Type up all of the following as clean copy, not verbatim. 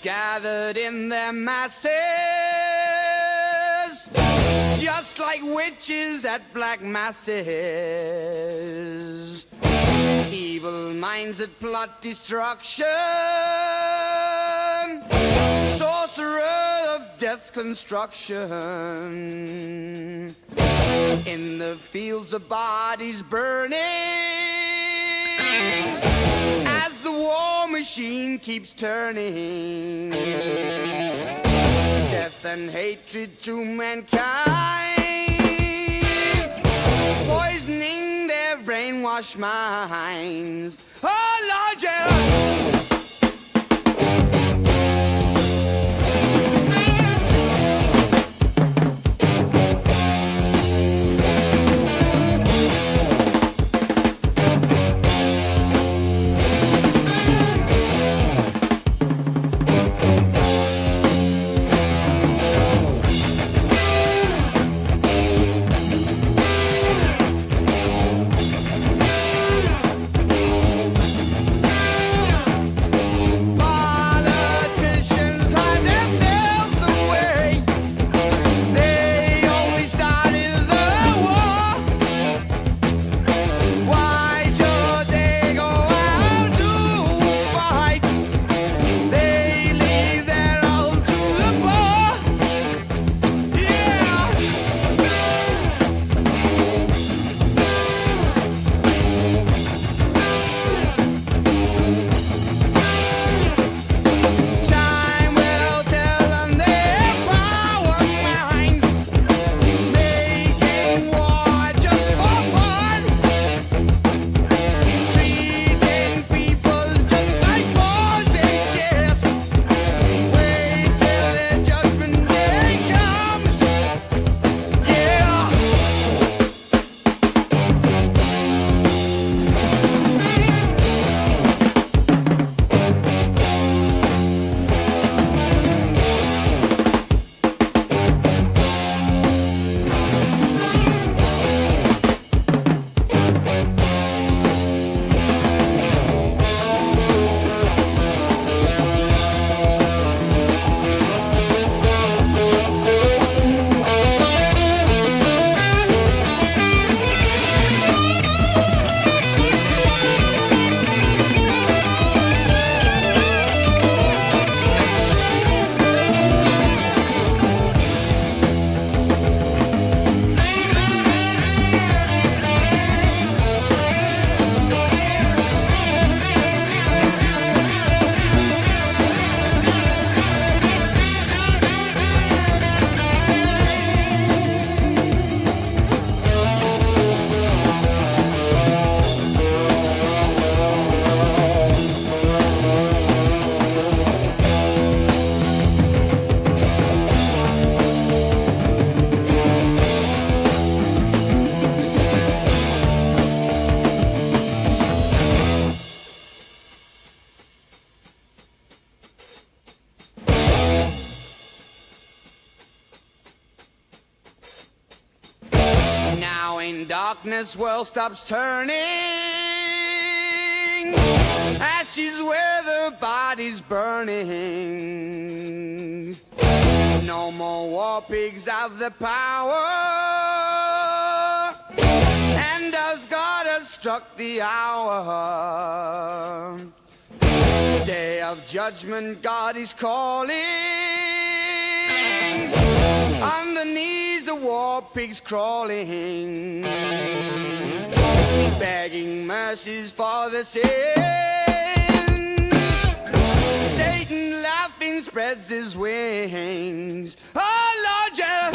gathered in their masses, just like witches at black masses. Evil minds that plot destruction, sorcerer of death's construction. In the fields of bodies burning, as the war machine keeps turning. Death and hatred to mankind, poisoning their brainwashed minds. Oh Lord, yeah. Darkness world stops turning, ashes where the body's burning. No more war pigs have the power, and as God has struck the hour, day of judgment God is calling. Underneath the war pigs crawling, begging mercies for the sins. Satan laughing spreads his wings. Oh Lord, yeah.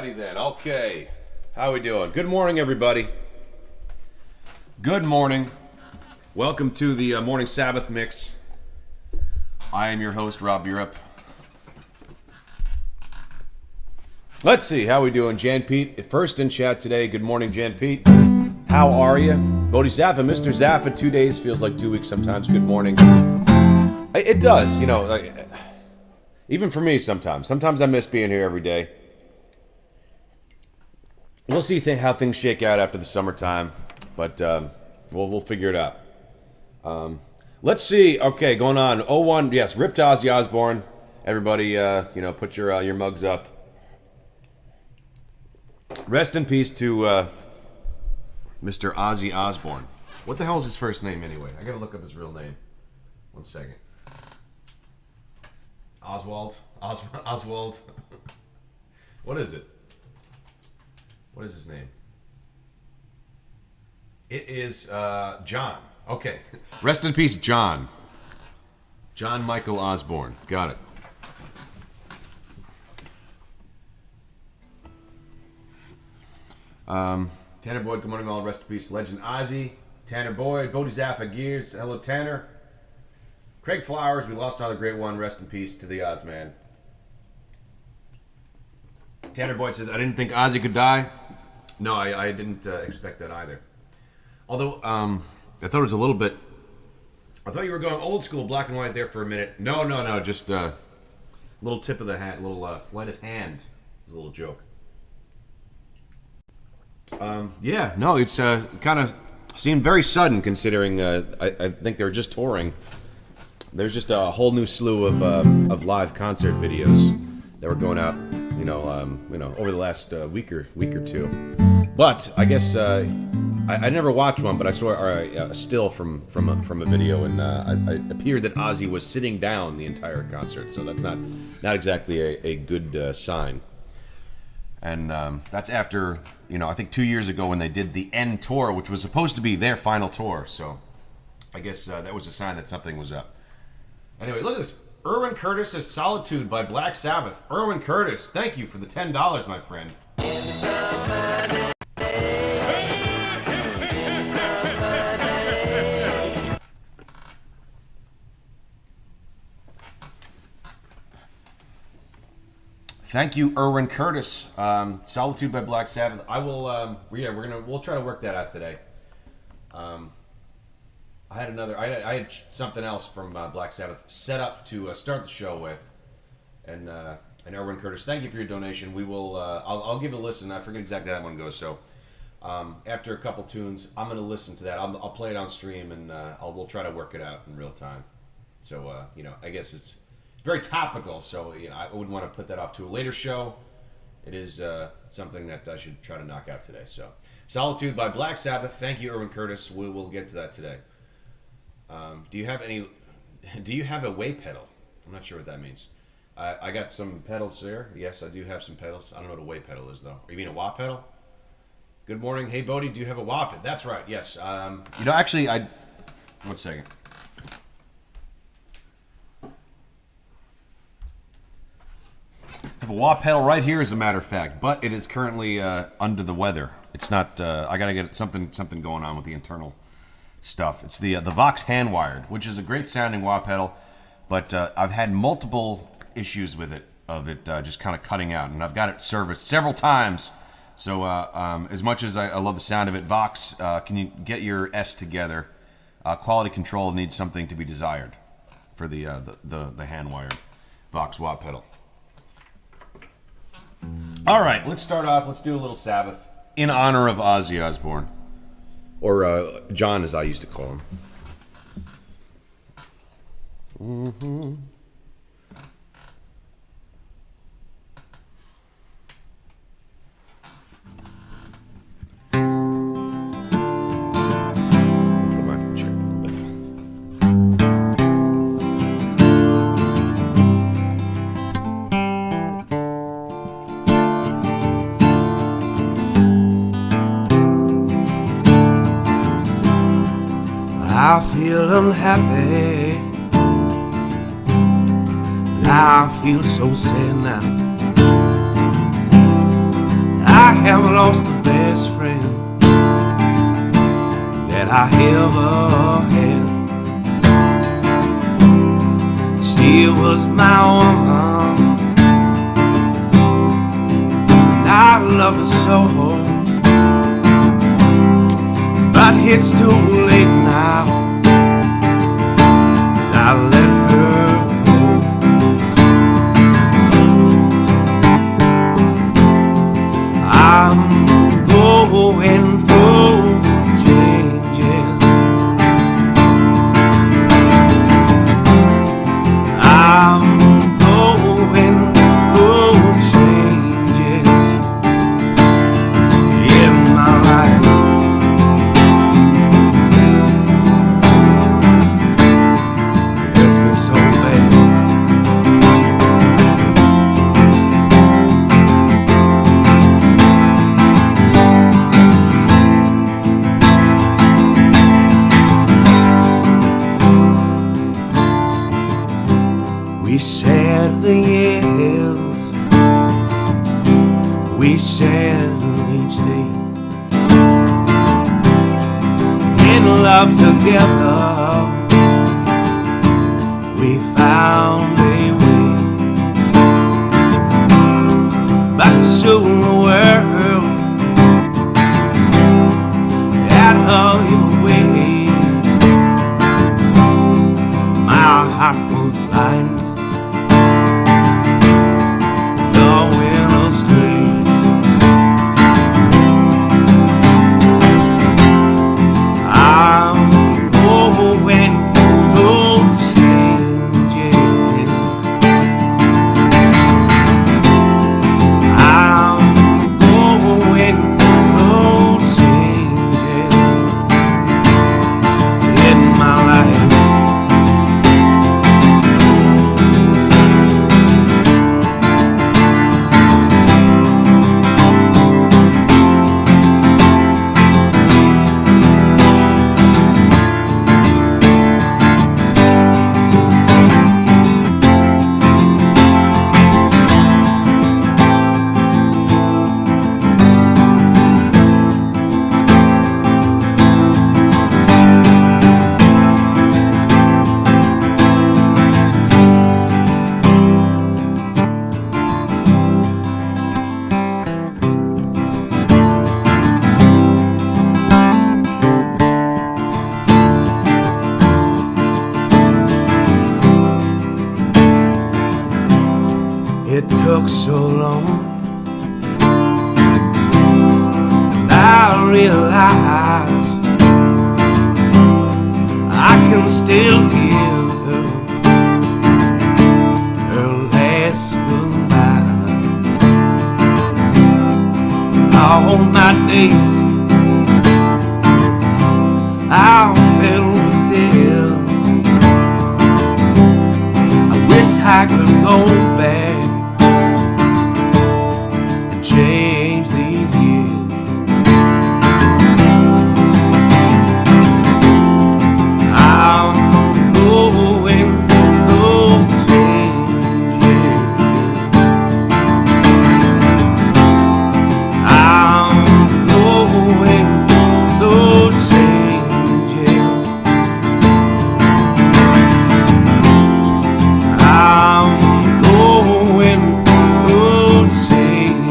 Alrighty then, okay. How we doing? Good morning, everybody. Good morning. Welcome to the morning Sabbath mix. I am your host, Rob Europe. Let's see, how we doing? Jan Pete, first in chat today. Good morning, Jan Pete. How are you? Bodhi Zaffa, Mr. Zaffa, 2 days feels like 2 weeks sometimes. Good morning. It does, you know, like, even for me sometimes. Sometimes I miss being here every day. We'll see how things shake out after the summertime, but we'll figure it out. Let's see. Okay, going on. 01, yes, ripped Ozzy Osbourne. Everybody, put your mugs up. Rest in peace to Mr. Ozzy Osbourne. What the hell is his first name anyway? I gotta look up his real name. 1 second. Oswald. What is it? What is his name? It is John. Okay. Rest in peace, John. John Michael Osbourne. Got it. Tanner Boyd, good morning all. Rest in peace, Legend Ozzy. Tanner Boyd, Bodhi Zaffa Gears. Hello, Tanner. Craig Flowers, we lost another great one. Rest in peace to the Ozman. Tanner Boyd says, I didn't think Ozzy could die. No, I didn't expect that either. Although, I thought it was a little bit... I thought you were going old school, black and white there for a minute. No, just a little tip of the hat, a little sleight of hand. It was a little joke. It's kind of seemed very sudden considering I think they were just touring. There's just a whole new slew of live concert videos that were going out, over the last week or two. But I guess I never watched one, but I saw a still from a video, and it appeared that Ozzy was sitting down the entire concert, so that's not exactly a good sign. And that's after, I think 2 years ago when they did the End Tour, which was supposed to be their final tour. So I guess that was a sign that something was up. Anyway, look at this. Erwin Curtis says Solitude by Black Sabbath. Erwin Curtis, thank you for the $10, my friend. Thank you, Erwin Curtis. Solitude by Black Sabbath. I will. We'll try to work that out today. I had something else from Black Sabbath set up to start the show with, and Erwin Curtis. Thank you for your donation. We will. I'll give it a listen. I forget exactly how that one goes. So after a couple tunes, I'm going to listen to that. I'll play it on stream, and we'll try to work it out in real time. So I guess it's very topical, so I wouldn't want to put that off to a later show. It is something that I should try to knock out today. So, Solitude by Black Sabbath. Thank you, Erwin Curtis. We will get to that today. Do you have a way pedal? I'm not sure what that means. I got some pedals there. Yes, I do have some pedals. I don't know what a way pedal is though. You mean a wah pedal? Good morning. Hey, Bodhi, do you have a wah pedal? That's right. Yes. Actually, 1 second. I have a wah pedal right here, as a matter of fact, but it is currently under the weather. It's not. I gotta get something going on with the internal stuff. It's the Vox hand wired, which is a great sounding wah pedal, but I've had multiple issues with it just kind of cutting out, and I've got it serviced several times. So as much as I love the sound of it, Vox, can you get your S together? Quality control needs something to be desired for the hand wired Vox wah pedal. All right, let's start off. Let's do a little Sabbath in honor of Ozzy Osbourne, or John, as I used to call him. Mm-hmm. I feel unhappy, I feel so sad now. I have lost the best friend that I ever had. She was my woman, and I loved her so. But it's too late now. I let her go. I'm going through changes. I'm going through changes in my life. It's been so bad. We shared the years, we shared each day, in love together, we found a way. But soon the world had her way. My heart was blind, going astray. I'm going through changes. I'm going through changes in my life. It took so long, and I realized I can still hear her last goodbye. All my days I'll filled with tears. I wish I could go back, change these years. I'm going through changes. I'm going through changes. I'm going through changes.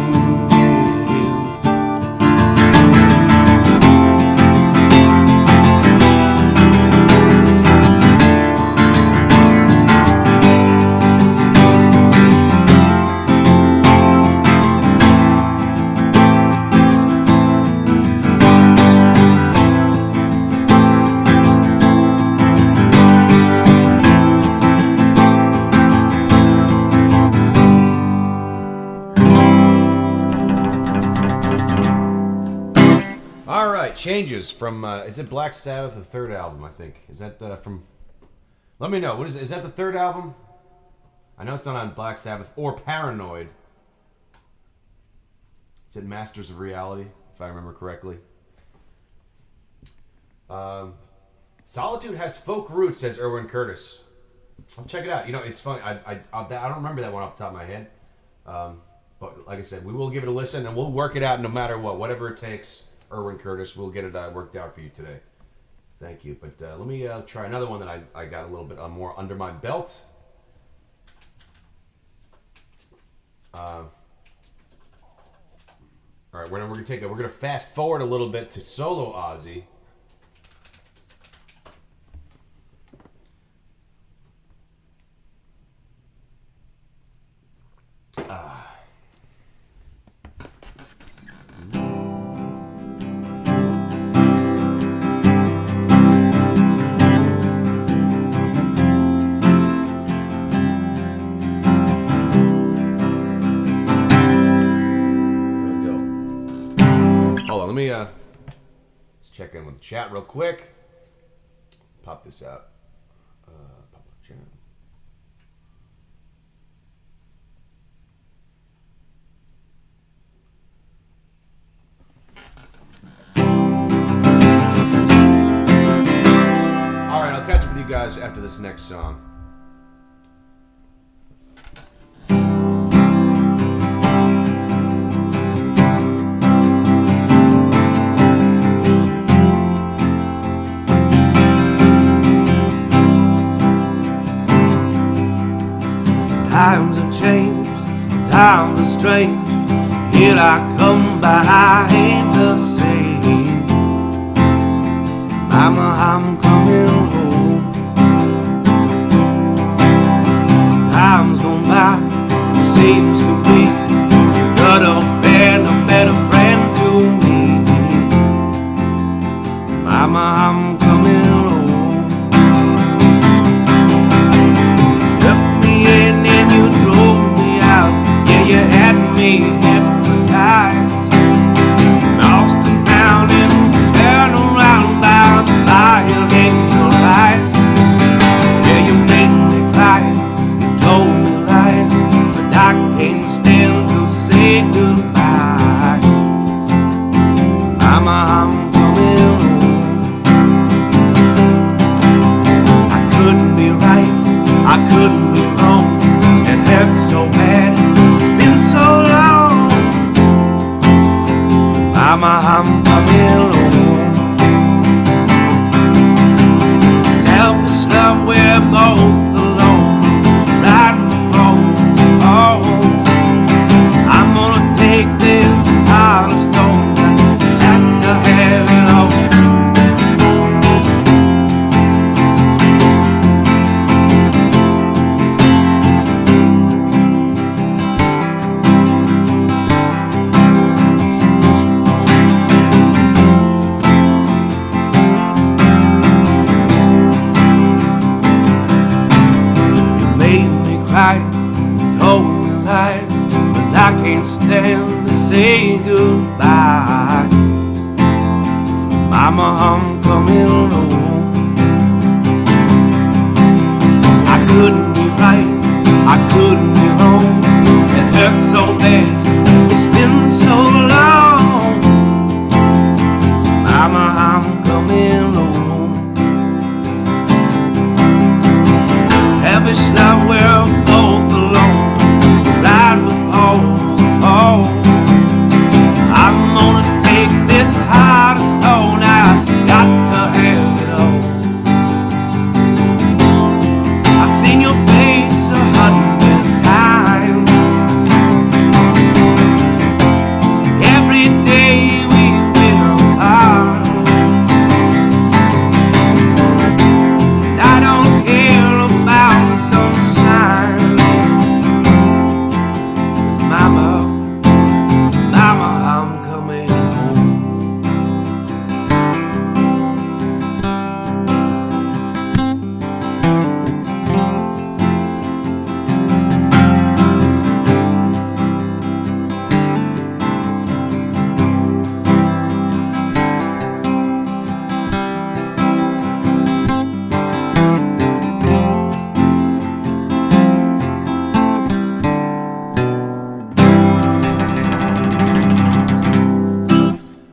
All right, changes from is it Black Sabbath, the third album? I think is that from. Let me know. What is that the third album? I know it's not on Black Sabbath or Paranoid. Is it Masters of Reality, if I remember correctly? Solitude has folk roots, says Erwin Curtis. I'll check it out. You know, it's funny. I don't remember that one off the top of my head. But like I said, we will give it a listen, and we'll work it out no matter what. Whatever it takes, Erwin Curtis, we'll get it worked out for you today. Thank you. But let me try another one that I got a little bit more under my belt. All right, we're gonna fast forward a little bit to solo Ozzy. Let me let's check in with the chat real quick. Pop this out. Pop the chat. All right, I'll catch up with you guys after this next song. Times have changed, times are strange. Here I come, but I ain't the same. Mama, I'm coming home. Times gone by, it seems to be you could have been a better friend to me. Mama, I'm coming home. And you drove me out, yeah, you had me hypnotized. Lost and found and turned around by the fire in your eyes. Yeah, you made me cry, you told me lies, but I can't stand to say goodbye. Mama, I'm coming home. I couldn't be right, I couldn't be wrong. It hurts so bad, it's been so long. Mama, I'm coming home. Selfish love, we're both alone. Right before, oh, I'm gonna take this heart of stone. Got to have it all. Told me lies, but I can't stand to say goodbye. Mama, I'm coming home. I couldn't be right, I couldn't be wrong. It hurts so bad, it's been so long. Mama, I'm coming home. Selfish love, we're both alone. Right before the fall, I'm gonna take this heart of stone. I got to have it all. I've seen your face 100 times. Every day we've been apart. And I don't care about the sunshine. Mama, Mama, I'm coming home.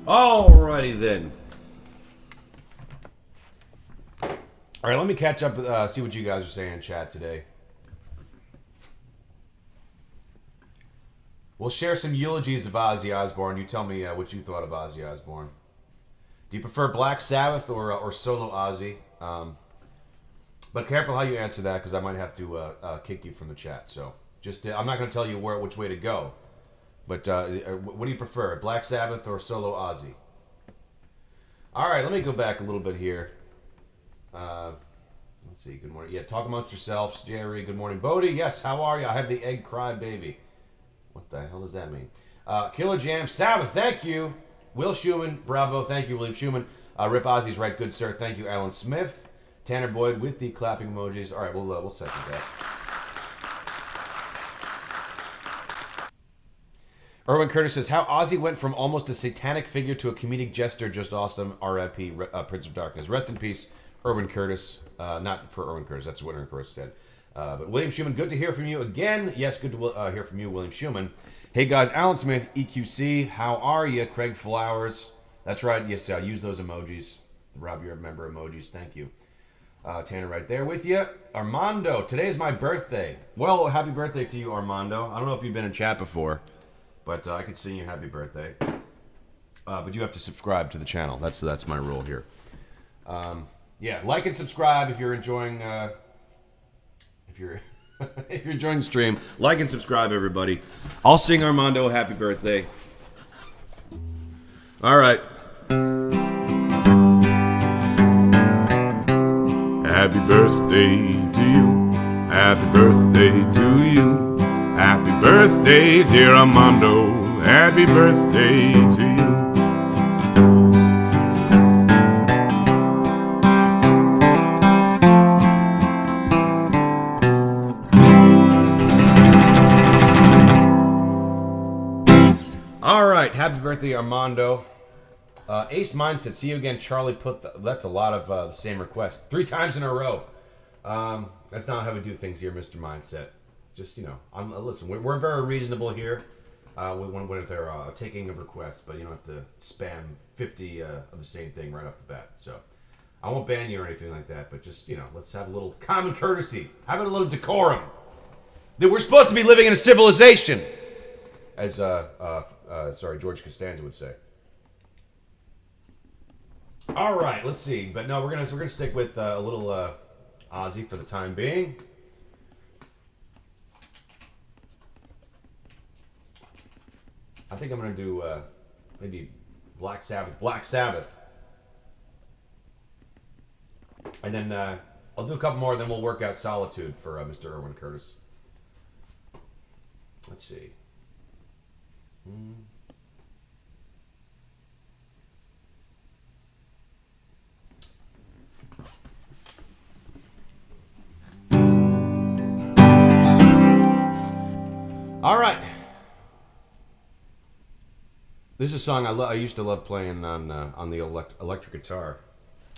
Alrighty then. All right, let me catch up, see what you guys are saying in chat today. We'll share some eulogies of Ozzy Osbourne. You tell me what you thought of Ozzy Osbourne. Do you prefer Black Sabbath or solo Ozzy? But careful how you answer that, because I might have to kick you from the chat. So just I'm not going to tell you which way to go. But what do you prefer, Black Sabbath or solo Ozzy? All right, let me go back a little bit here. Let's see. Good morning. Yeah, talk amongst yourselves. Jerry, good morning. Bodie, yes, how are you? I have the egg cry baby. What the hell does that mean? Killer Jam, Sabbath, thank you. Will Schumann, bravo, thank you, William Schumann. Rip Ozzy's right, good sir, thank you, Alan Smith. Tanner Boyd with the clapping emojis. All right, we'll second that. Erwin Curtis says, how Ozzy went from almost a satanic figure to a comedic jester, just awesome. R.I.P. Prince of Darkness. Rest in peace, Erwin Curtis. Not for Erwin Curtis, that's what Erwin Curtis said. But William Schumann, good to hear from you again. Yes, good to hear from you, William Schumann. Hey guys, Alan Smith, EQC, how are you? Craig Flowers. That's right, yes, I use those emojis. The Rob, you're a member emojis, thank you. Tanner right there with you. Armando, today is my birthday. Well, happy birthday to you, Armando. I don't know if you've been in chat before, but I could sing you happy birthday. But you have to subscribe to the channel. That's my rule here. Yeah, like and subscribe if you're enjoying if you're enjoying the stream. Like and subscribe, everybody. I'll sing Armando happy birthday. All right. Happy birthday to you. Happy birthday to you. Happy birthday, dear Armando. Happy birthday to you. All right. Happy birthday, Armando. Ace Mindset, see you again, Charlie. That's a lot of the same requests 3 times in a row. That's not how we do things here, Mr. Mindset. Just, listen, we're very reasonable here when they're taking a request, but you don't have to spam 50 of the same thing right off the bat. So I won't ban you or anything like that, but just, let's have a little common courtesy. Have a little decorum. That we're supposed to be living in a civilization, as George Costanza would say. All right, let's see. But no, we're gonna stick with a little Ozzy for the time being. I think I'm gonna do maybe Black Sabbath, and then I'll do a couple more. Then we'll work out Solitude for Mr. Erwin Curtis. Let's see. All right. This is a song I used to love playing on the electric guitar,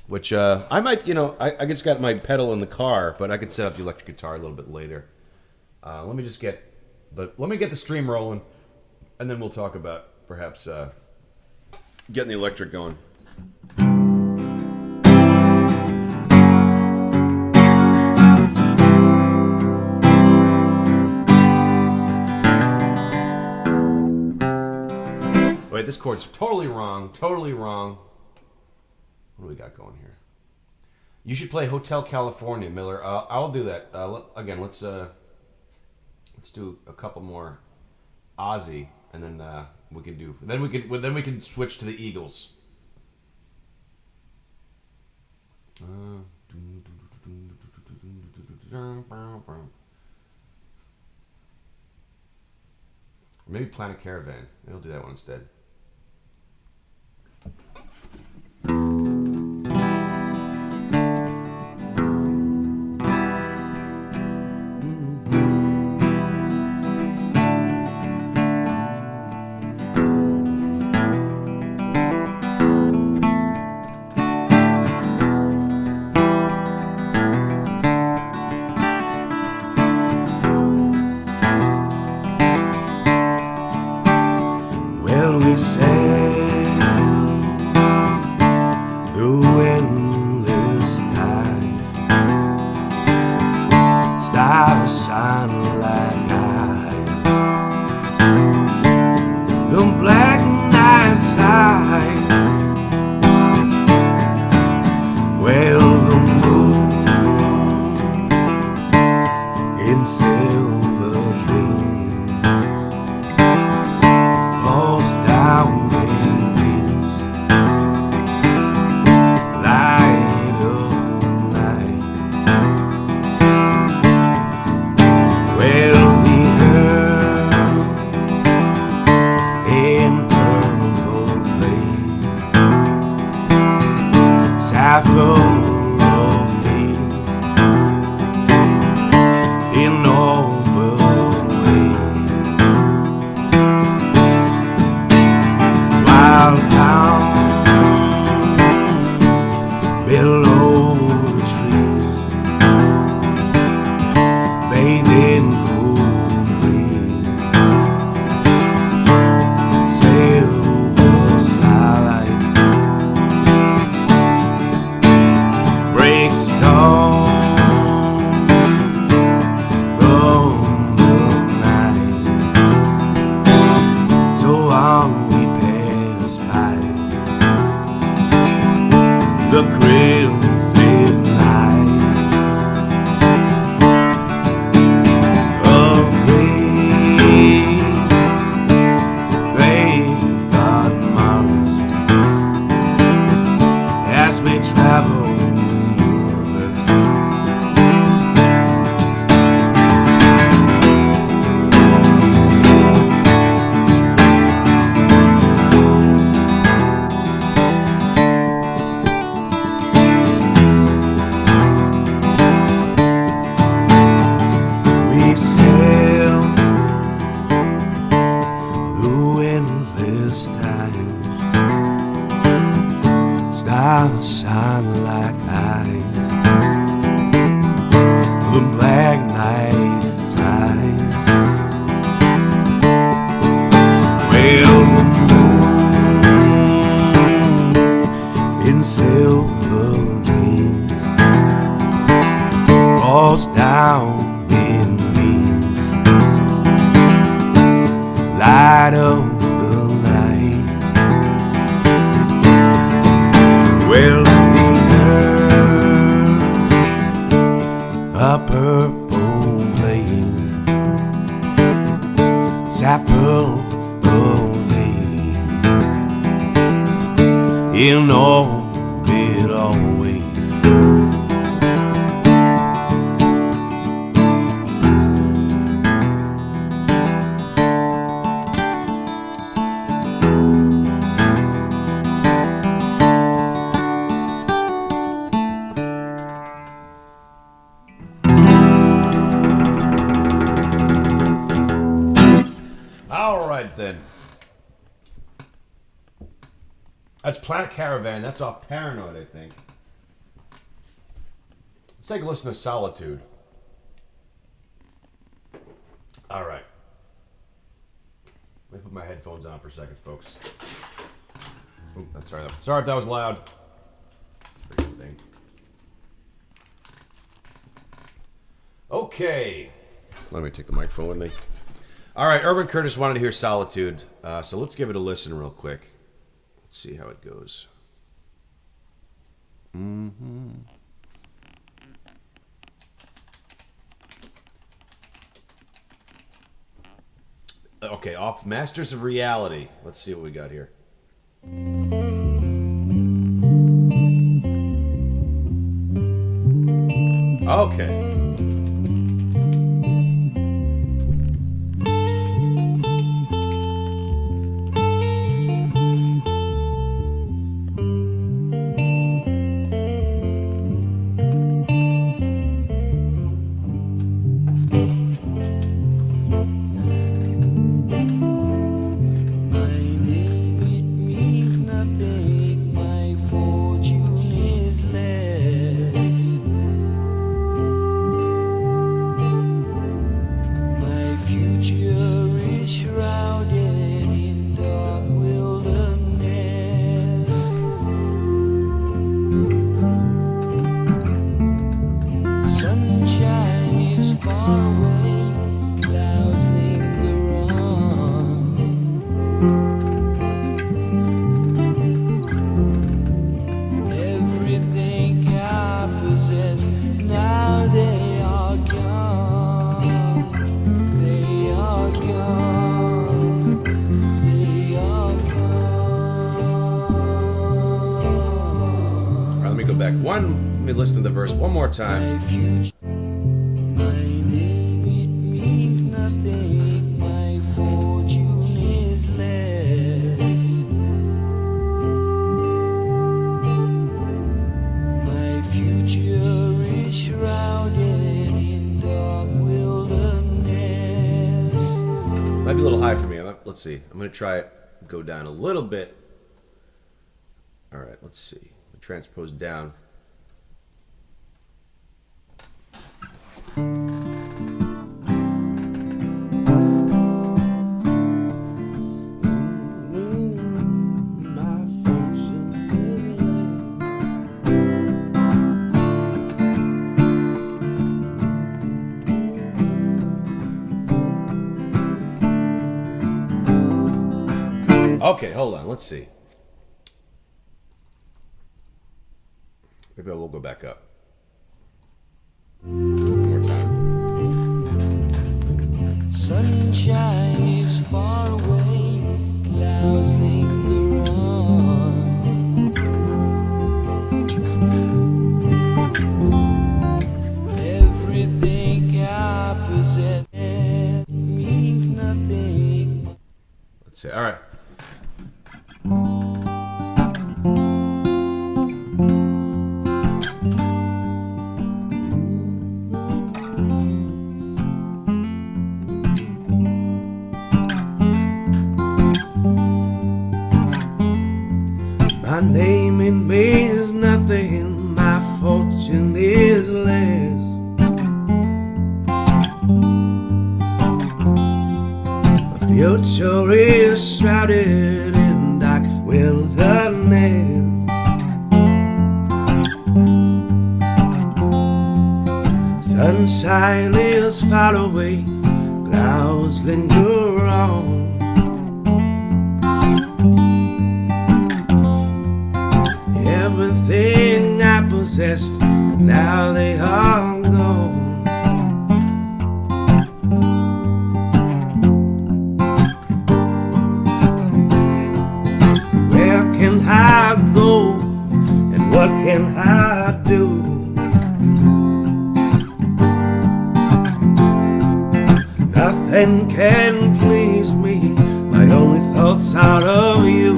which I might, I just got my pedal in the car, but I could set up the electric guitar a little bit later. Let me get the stream rolling, and then we'll talk about perhaps getting the electric going. Wait, this chord's totally wrong. Totally wrong. What do we got going here? You should play Hotel California, Miller. I'll do that. Again, let's do a couple more Ozzy, and then we can switch to the Eagles. Maybe Planet Caravan. Maybe I'll do that one instead. Well, we as I float away in orbit always. Then that's Planet Caravan. That's off Paranoid, I think. Let's take a listen to Solitude. All right. Let me put my headphones on for a second, folks. Ooh, that's sorry. Sorry if that was loud. Thing. Okay. Let me take the microphone with me. All right, Urban Curtis wanted to hear Solitude, so let's give it a listen real quick. Let's see how it goes. Okay, off Masters of Reality. Let's see what we got here. Okay. Let me listen to the verse one more time. Might be a little high for me. Let's see. I'm going to try it. Go down a little bit. All right, let's see. Transpose down. Okay, hold on. Let's see. Maybe I will go back up. One more time. Sunshine is far away, clouds linger on. Everything I possess means nothing. Let's see. All right. My name it means nothing, my fortune is less. My future is shrouded in dark wilderness. Sunshine is far away, clouds linger on. Everything I possessed, now they are gone. nothing can please me. My only thoughts are of you.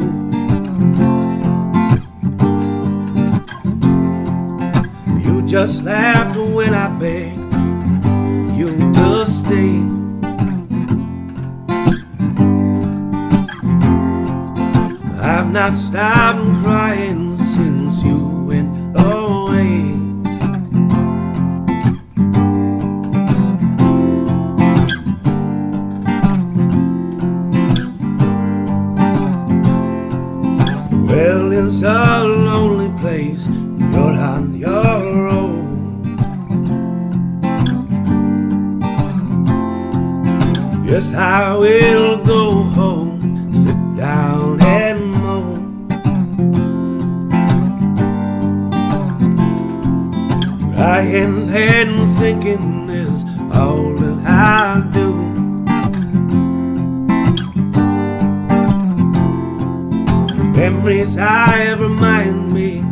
You just laughed when I begged you to stay. I've not stopped crying since you went away. Well, it's a lonely place, you're on your own. Yes, I will go home, sit down and moan. Crying and thinking is all that I do. Memories I remind me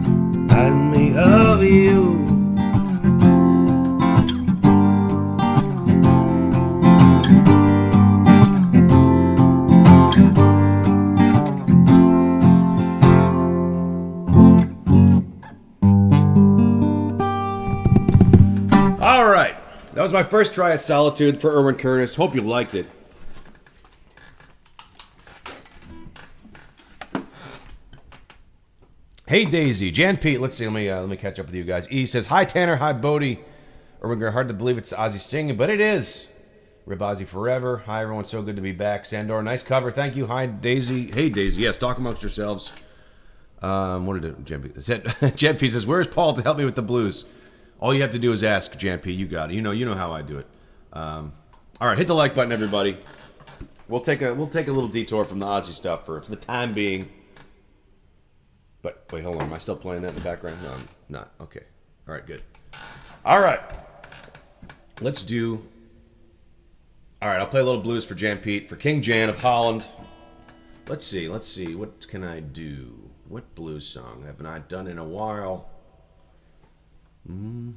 of you. All right, that was my first try at Solitude for Erwin Curtis. Hope you liked it. Hey Daisy, Jan Pete. Let's see. Let me catch up with you guys. E says, "Hi Tanner, hi Bodie. Erwin, hard to believe it's Ozzy singing, but it is. Rip Ozzy forever. Hi everyone, so good to be back. Sandor, nice cover. Thank you. Hi Daisy. Hey Daisy. Yes, talk amongst yourselves. What did Jan Pete said? Jan Pete says, "Where's Paul to help me with the blues?" All you have to do is ask, Jan P. You got it. You know how I do it. All right, hit the like button, everybody. We'll take a little detour from the Ozzy stuff for the time being. But wait, hold on. Am I still playing that in the background? No, I'm not. Okay. All right, good. All right. Let's do. All right, I'll play a little blues for Jan Pete, for King Jan of Holland. Let's see. What can I do? What blues song haven't I done in a while? And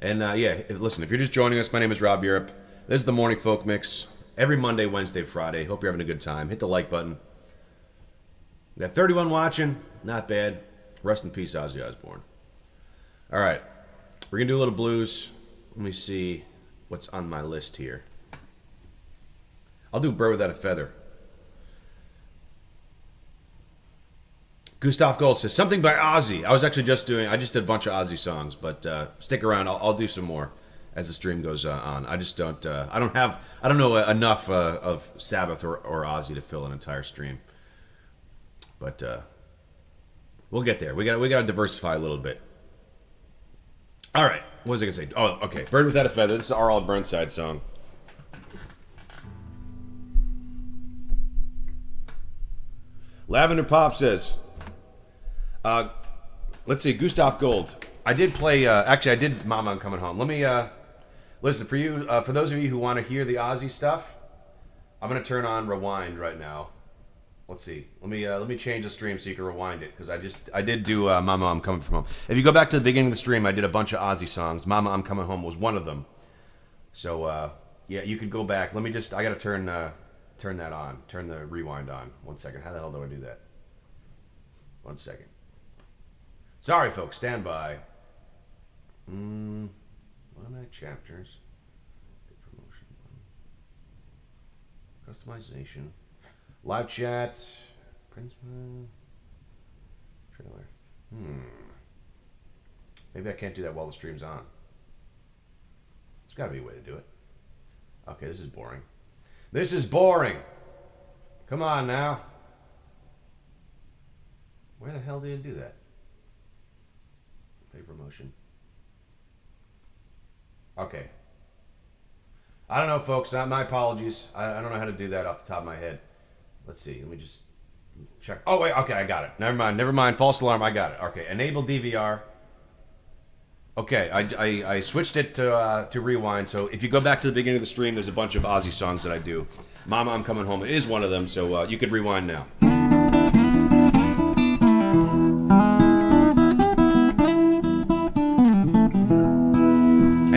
yeah, listen, if you're just joining us, my name is Rob Europe. This is the Morning Folk Mix. Every Monday, Wednesday, Friday. Hope you're having a good time. Hit the like button. We got 31 watching. Not bad. Rest in peace, Ozzy Osbourne. All right. We're going to do a little blues. Let me see what's on my list here. I'll do Bird Without a Feather. Gustav Gold says, something by Ozzy. I just did a bunch of Ozzy songs, but stick around. I'll do some more as the stream goes on. I just don't, I don't know enough of Sabbath or Ozzy to fill an entire stream. But we'll get there. We got to diversify a little bit. All right. What was I going to say? Oh, okay. Bird Without a Feather. This is R.L. Burnside song. Lavender Pop says, let's see, Gustav Gold. I did play, actually I did Mama, I'm Coming Home. Let me, listen, for you, for those of you who want to hear the Ozzy stuff, I'm going to turn on Rewind right now. Let's see. Let me change the stream so you can rewind it, because I did do Mama, I'm Coming From Home. If you go back to the beginning of the stream, I did a bunch of Ozzy songs. Mama, I'm Coming Home was one of them. So, yeah, you could go back. Let me just, I got to turn that on. Turn the rewind on. 1 second. How the hell do I do that? 1 second. Sorry, folks. Stand by. Automatic chapters. Promotion. Customization. Live chat. Princeman. Trailer. Maybe I can't do that while the stream's on. There's got to be a way to do it. Okay, this is boring. This is boring. Come on now. Where the hell did it do that? Pay promotion. Okay. I don't know, folks. My apologies. I don't know how to do that off the top of my head. Let's see. Let me just check. Oh, wait. Okay, I got it. Never mind. False alarm. I got it. Okay. Enable DVR. Okay, I switched it to rewind, so if you go back to the beginning of the stream, there's a bunch of Ozzy songs that I do. Mama, I'm Coming Home is one of them, so you could rewind now.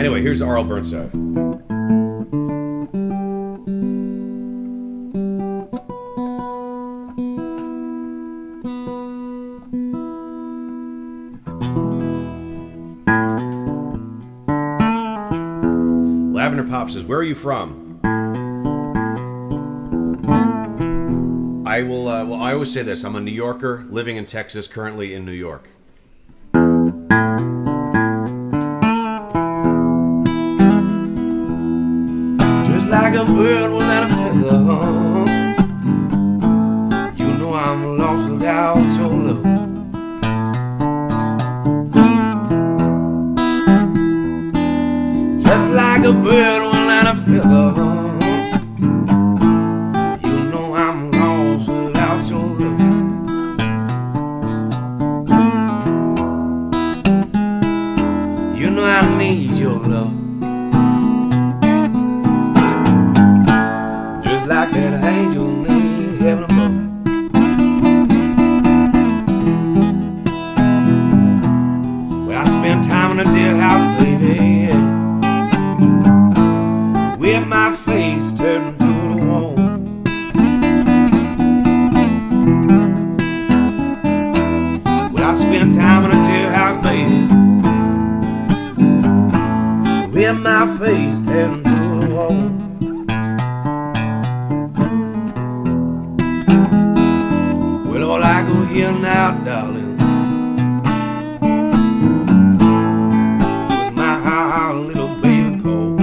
Anyway, here's Arl Burnside. Lavender Pop says, where are you from? I will, well, I always say this. I'm a New Yorker living in Texas, currently in New York. Just like a bird without a feather, you know I'm lost without your love. Just like a bird without a feather, you know I'm lost without your love. You know I need your love. Just like that angel need heaven above. Well, I spent time in a jailhouse, baby, with my face turned to the wall. Well, I spent time in a jailhouse, baby, with my face turned to the wall. Well, all I go here now, darling, was my little baby call.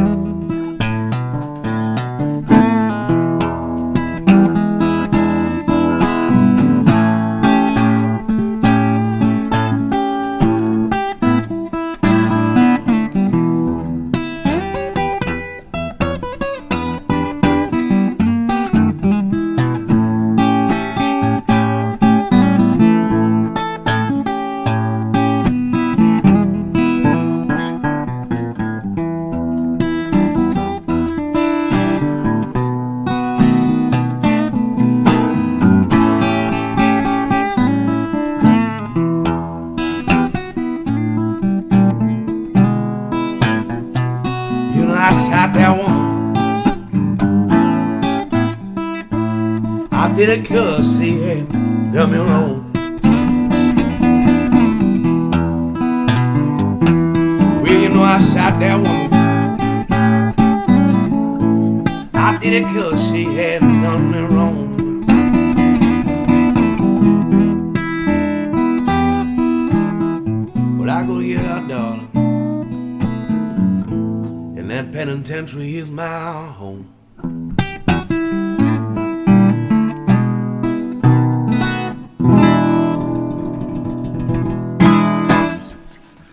You know, I shot that woman. I did it 'cause she had done me wrong. Well, you know, I shot that woman. I did it 'cause she had done me wrong. But I go here, darling, and that penitentiary is my home.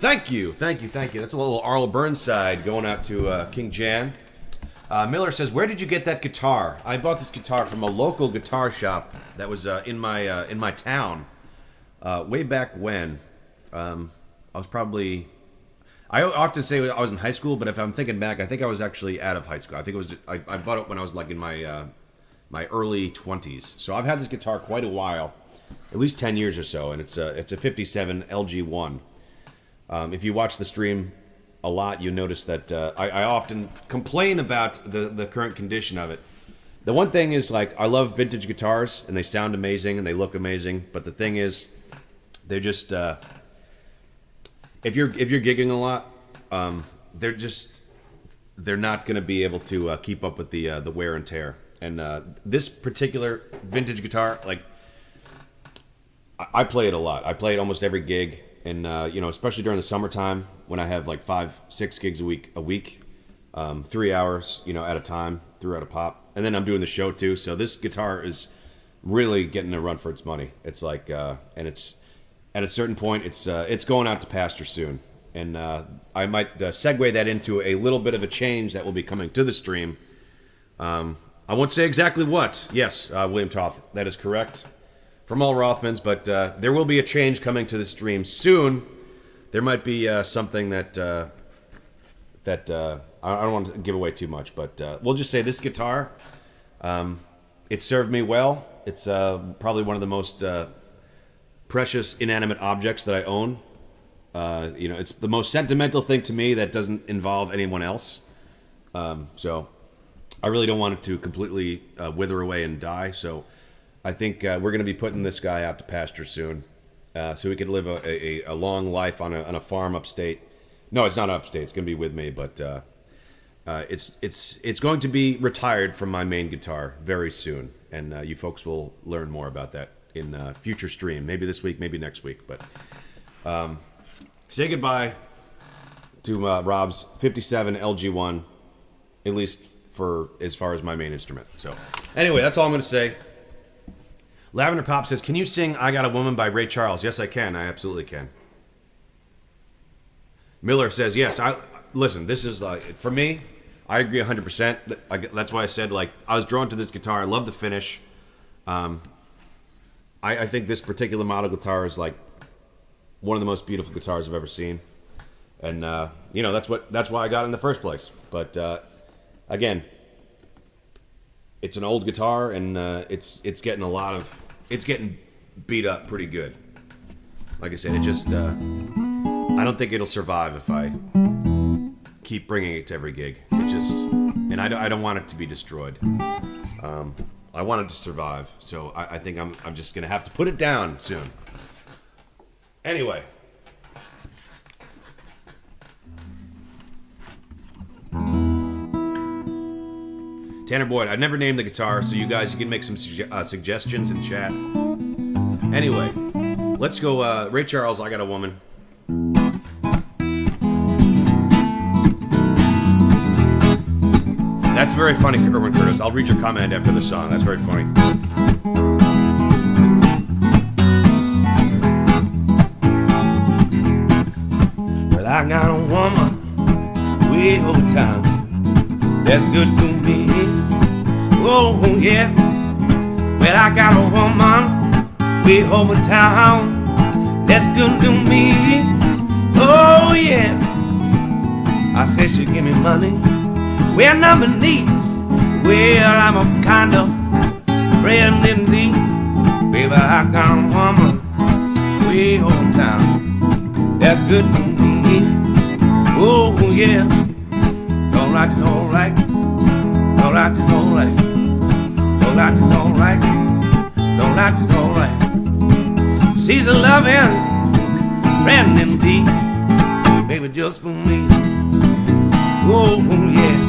Thank you, thank you, thank you. That's a little Arl Burnside going out to King Jan. Miller says, where did you get that guitar? I bought this guitar from a local guitar shop that was in my town way back when. I was probably... I often say I was in high school, but if I'm thinking back, I think I was actually out of high school. I think it was... I bought it when I was like in my my early 20s. So I've had this guitar quite a while, at least 10 years or so, and it's a 57 LG1. If you watch the stream a lot, you notice that I often complain about the current condition of it. The one thing is, like, I love vintage guitars, and they sound amazing, and they look amazing, but the thing is, they're just... if you're gigging a lot, they're not going to be able to keep up with the wear and tear. And this particular vintage guitar, like, I play it a lot. I play it almost every gig. And, you know, especially during the summertime when I have like 5-6 gigs a week, 3 hours, you know, at a time throughout a pop. And then I'm doing the show too. So this guitar is really getting a run for its money. It's like, and it's at a certain point, it's going out to pasture soon. And I might segue that into a little bit of a change that will be coming to the stream. I won't say exactly what. Yes, William Toth, that is correct. From all Rothmans, but there will be a change coming to the stream soon. There might be something that I don't want to give away too much, but we'll just say this guitar, it served me well. It's probably one of the most precious inanimate objects that I own. It's the most sentimental thing to me that doesn't involve anyone else. So I really don't want it to completely wither away and die. So I think we're going to be putting this guy out to pasture soon, so he could live a long life on a farm upstate. No, it's not upstate. It's going to be with me, but it's going to be retired from my main guitar very soon, and you folks will learn more about that in a future stream. Maybe this week, maybe next week. But say goodbye to Rob's 57 LG1, at least for as far as my main instrument. So anyway, that's all I'm going to say. Lavender Pop says, can you sing I Got a Woman by Ray Charles? Yes, I can. I absolutely can. Miller says, yes. Listen, this is, for me, I agree 100%. That's why I said, I was drawn to this guitar. I love the finish. I think this particular model guitar is, one of the most beautiful guitars I've ever seen. And, that's why I got it in the first place. But, again, it's an old guitar, and it's getting it's getting beat up pretty good. Like I said, it just I don't think it'll survive if I keep bringing it to every gig. And I don't want it to be destroyed. I want it to survive, so I think I'm just gonna have to put it down soon. Anyway. Tanner Boyd, I'd never named the guitar, so you can make some suggestions in chat. Anyway, let's go. Ray Charles, I Got a Woman. That's very funny, Erwin Curtis. I'll read your comment after the song. That's very funny. Well, I got a woman way over town that's good to me. Oh, yeah. Well, I got a woman way over town that's good to me. Oh, yeah. I said she give me money. Well, number neat. Well, I'm a kind of friend indeed. Baby, I got a woman way over town that's good to me. Oh, yeah. Alright, it's alright. Alright, it's alright. Alright, it's alright. Alright, it's alright. She's a loving friend indeed. Baby, just for me. Oh, yeah.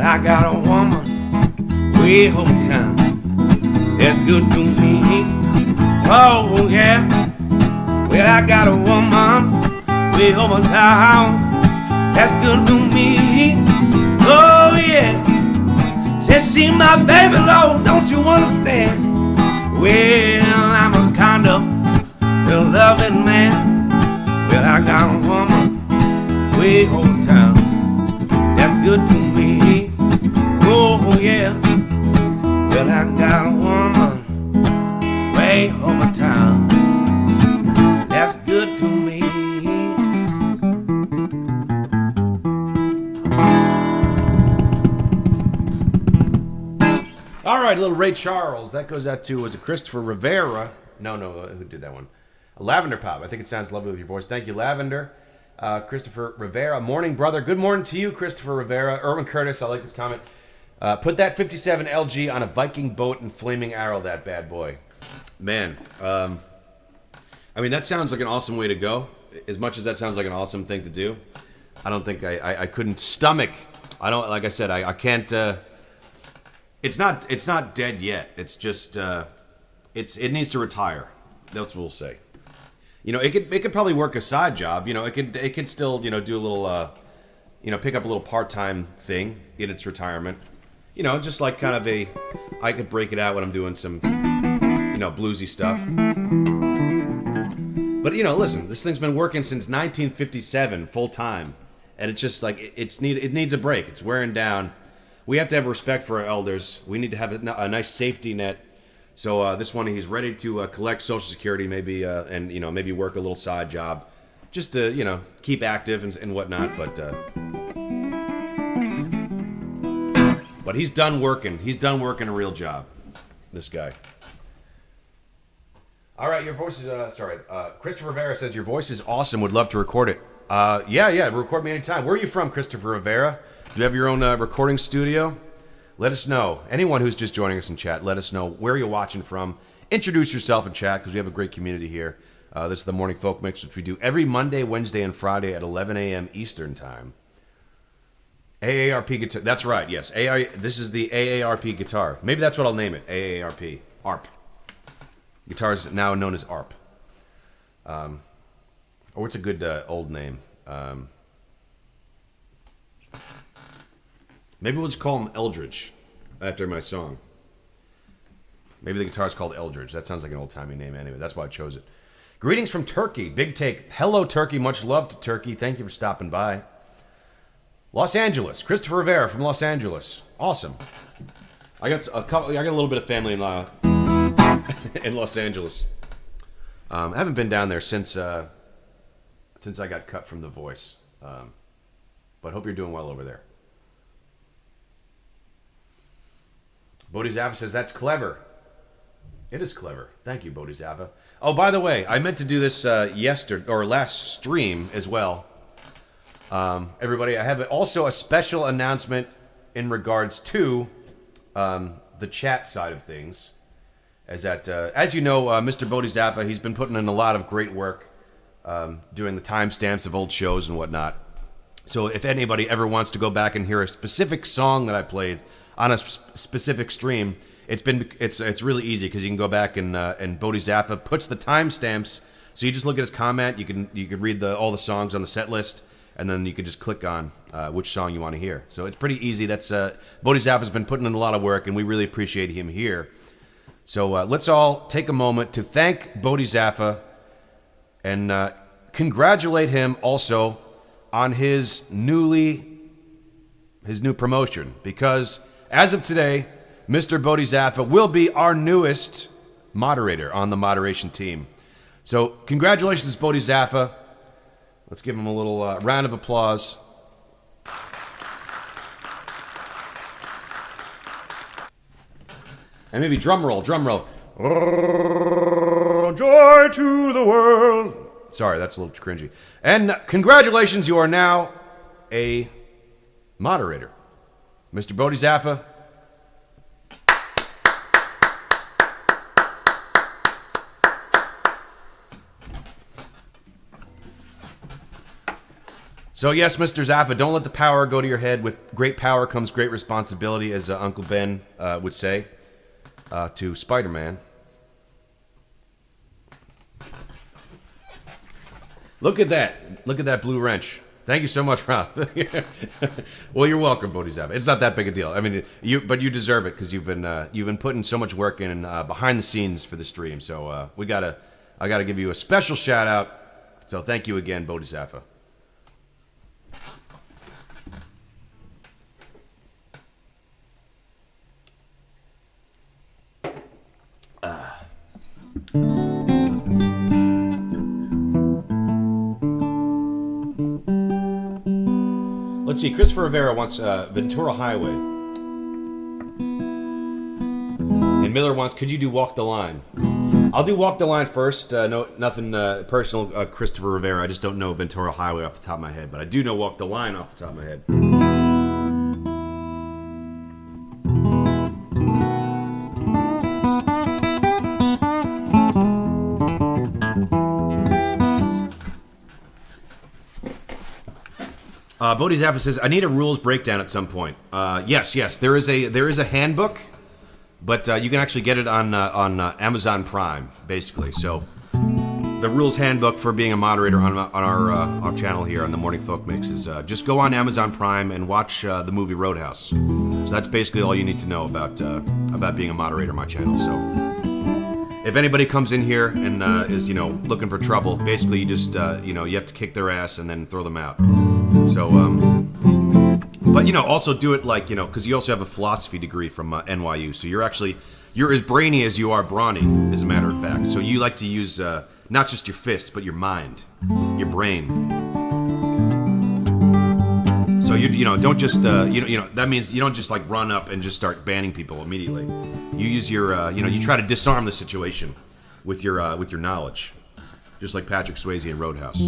I got a woman way home town that's good to me. Oh, yeah. Well, I got a woman way home town that's good to me. Oh, yeah. Says she my baby, Lord, don't you understand? Well, I'm a kind of loving man. Well, I got a woman way home town that's good to me. Oh, yeah. Well, I got a woman way over town that's good to me. All right, little Ray Charles. That goes out to, was it Christopher Rivera? No, who did that one? Lavender Pop. I think it sounds lovely with your voice. Thank you, Lavender. Christopher Rivera. Morning, brother. Good morning to you, Christopher Rivera. Erwin Curtis, I like this comment. Put that 57 LG on a Viking boat and flaming arrow that bad boy. Man, I mean, that sounds like an awesome way to go. As much as that sounds like an awesome thing to do, I don't think I couldn't stomach. I don't, like I said, I can't, it's not dead yet. It's just, it needs to retire. That's what we'll say. You know, it could probably work a side job. You know, it could still, do a little, pick up a little part-time thing in its retirement. You know, just like kind of I could break it out when I'm doing some, bluesy stuff. But, listen, this thing's been working since 1957 full time. And it's just like, it needs a break. It's wearing down. We have to have respect for our elders. We need to have a nice safety net So this one, he's ready to collect Social Security, maybe, and maybe work a little side job, just to keep active and whatnot. But he's done working. He's done working a real job. This guy. All right, your voice is Christopher Rivera says your voice is awesome. Would love to record it. Yeah. Record me anytime. Where are you from, Christopher Rivera? Do you have your own recording studio? Let us know. Anyone who's just joining us in chat, let us know where you're watching from. Introduce yourself in chat because we have a great community here. This is the Morning Folk Mix, which we do every Monday, Wednesday, and Friday at 11 a.m. Eastern Time. AARP guitar. That's right, yes. This is the AARP guitar. Maybe that's what I'll name it. AARP. ARP. Guitar is now known as ARP. Or what's a good old name? Maybe we'll just call him Eldridge after my song. Maybe the guitar's called Eldridge. That sounds like an old-timey name anyway. That's why I chose it. Greetings from Turkey. Big take. Hello, Turkey. Much love to Turkey. Thank you for stopping by. Los Angeles. Christopher Rivera from Los Angeles. Awesome. I got a little bit of family in Los Angeles. I haven't been down there since I got cut from The Voice. But hope you're doing well over there. Bodhisattva says, that's clever. It is clever. Thank you, Bodhisattva. Oh, by the way, I meant to do this last stream as well. Everybody, I have also a special announcement in regards to the chat side of things. As you know, Mr. Bodhisattva, he's been putting in a lot of great work doing the timestamps of old shows and whatnot. So if anybody ever wants to go back and hear a specific song that I played on a specific stream, it's really easy because you can go back and Bodhisattva puts the timestamps. So you just look at his comment. You can read all the songs on the set list, and then you can just click on which song you want to hear. So it's pretty easy. That's Bodhisattva's been putting in a lot of work, and we really appreciate him here. So let's all take a moment to thank Bodhisattva and congratulate him also on his new promotion, because as of today, Mr. Bodhisattva will be our newest moderator on the moderation team. So congratulations, Bodhisattva. Let's give him a little round of applause. And maybe drum roll. Joy to the world. Sorry, that's a little cringy. And congratulations, you are now a moderator. Mr. Bodhisattva. So yes, Mr. Zaffa, don't let the power go to your head. With great power comes great responsibility, as Uncle Ben would say to Spider-Man. Look at that. Look at that blue wrench. Thank you so much, Rob. Well, you're welcome, Bodhisattva. It's not that big a deal. I mean, but you deserve it because you've been putting so much work in behind the scenes for the stream. So I gotta give you a special shout out. So thank you again, Bodhisattva. Let's see, Christopher Rivera wants Ventura Highway. And Miller wants, could you do Walk the Line? I'll do Walk the Line first. No, nothing personal, Christopher Rivera. I just don't know Ventura Highway off the top of my head. But I do know Walk the Line off the top of my head. Bodhisattva says, I need a rules breakdown at some point. Yes, there is a handbook, but you can actually get it on Amazon Prime, basically. So the rules handbook for being a moderator on our channel here on the Morning Folk Mix is just go on Amazon Prime and watch the movie Roadhouse. So that's basically all you need to know about being a moderator on my channel. So if anybody comes in here and is looking for trouble, basically you just you have to kick their ass and then throw them out. So But, also do it like, because you also have a philosophy degree from NYU. So you're as brainy as you are brawny, as a matter of fact. So you like to use not just your fists, but your mind, your brain. So don't just that means you don't just like run up and just start banning people immediately. You use your you try to disarm the situation with your knowledge, just like Patrick Swayze in Roadhouse.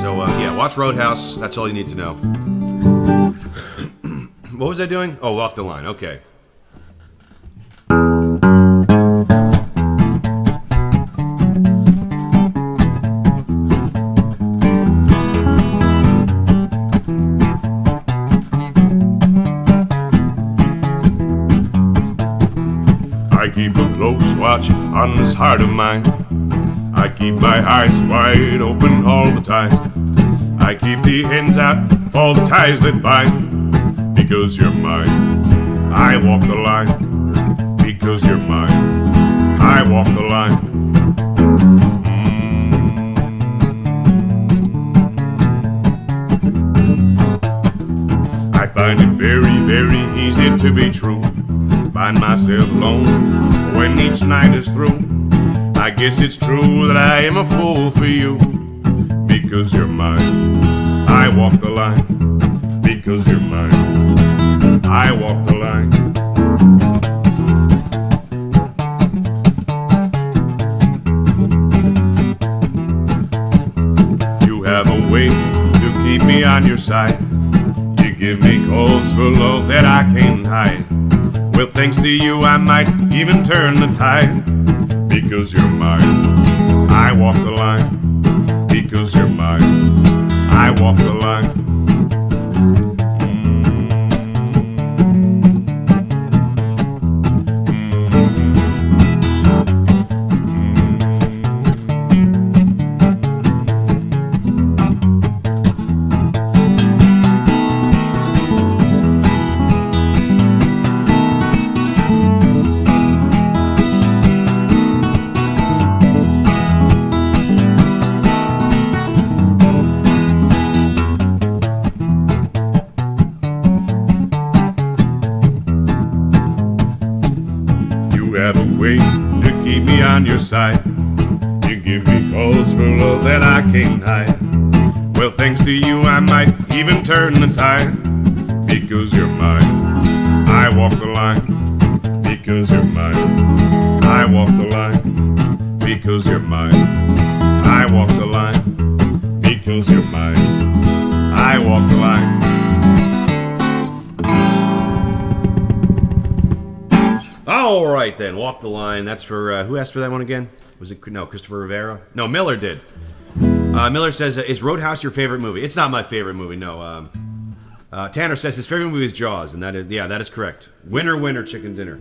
So watch Roadhouse. That's all you need to know. What was I doing? Oh, walk the line. Okay. I keep a close watch on this heart of mine. I keep my eyes wide open all the time. I keep the ends out for the ties that bind. Because you're mine, I walk the line. Because you're mine, I walk the line. I find it very, very easy to be true. Find myself alone when each night is through. I guess it's true that I am a fool for you. Because you're mine, I walk the line. Because you're mine, I walk the line. You have a way to keep me on your side. You give me calls for love that I can't hide. Well, thanks to you, I might even turn the tide. Because you're mine, I walk the line. Because you're mine, I walk the line. On your side, you give me calls for love that I can't hide. Well, thanks to you, I might even turn the tide. Because you're mine, I walk the line. Because you're mine, I walk the line. Because you're mine, I walk the line. Because you're mine, I walk the line. All right, then. Walk the line. That's for, who asked for that one again? Was it, no, Christopher Rivera? No, Miller did. Miller says, is Roadhouse your favorite movie? It's not my favorite movie, no. Tanner says his favorite movie is Jaws, and that is correct. Winner, winner, chicken dinner.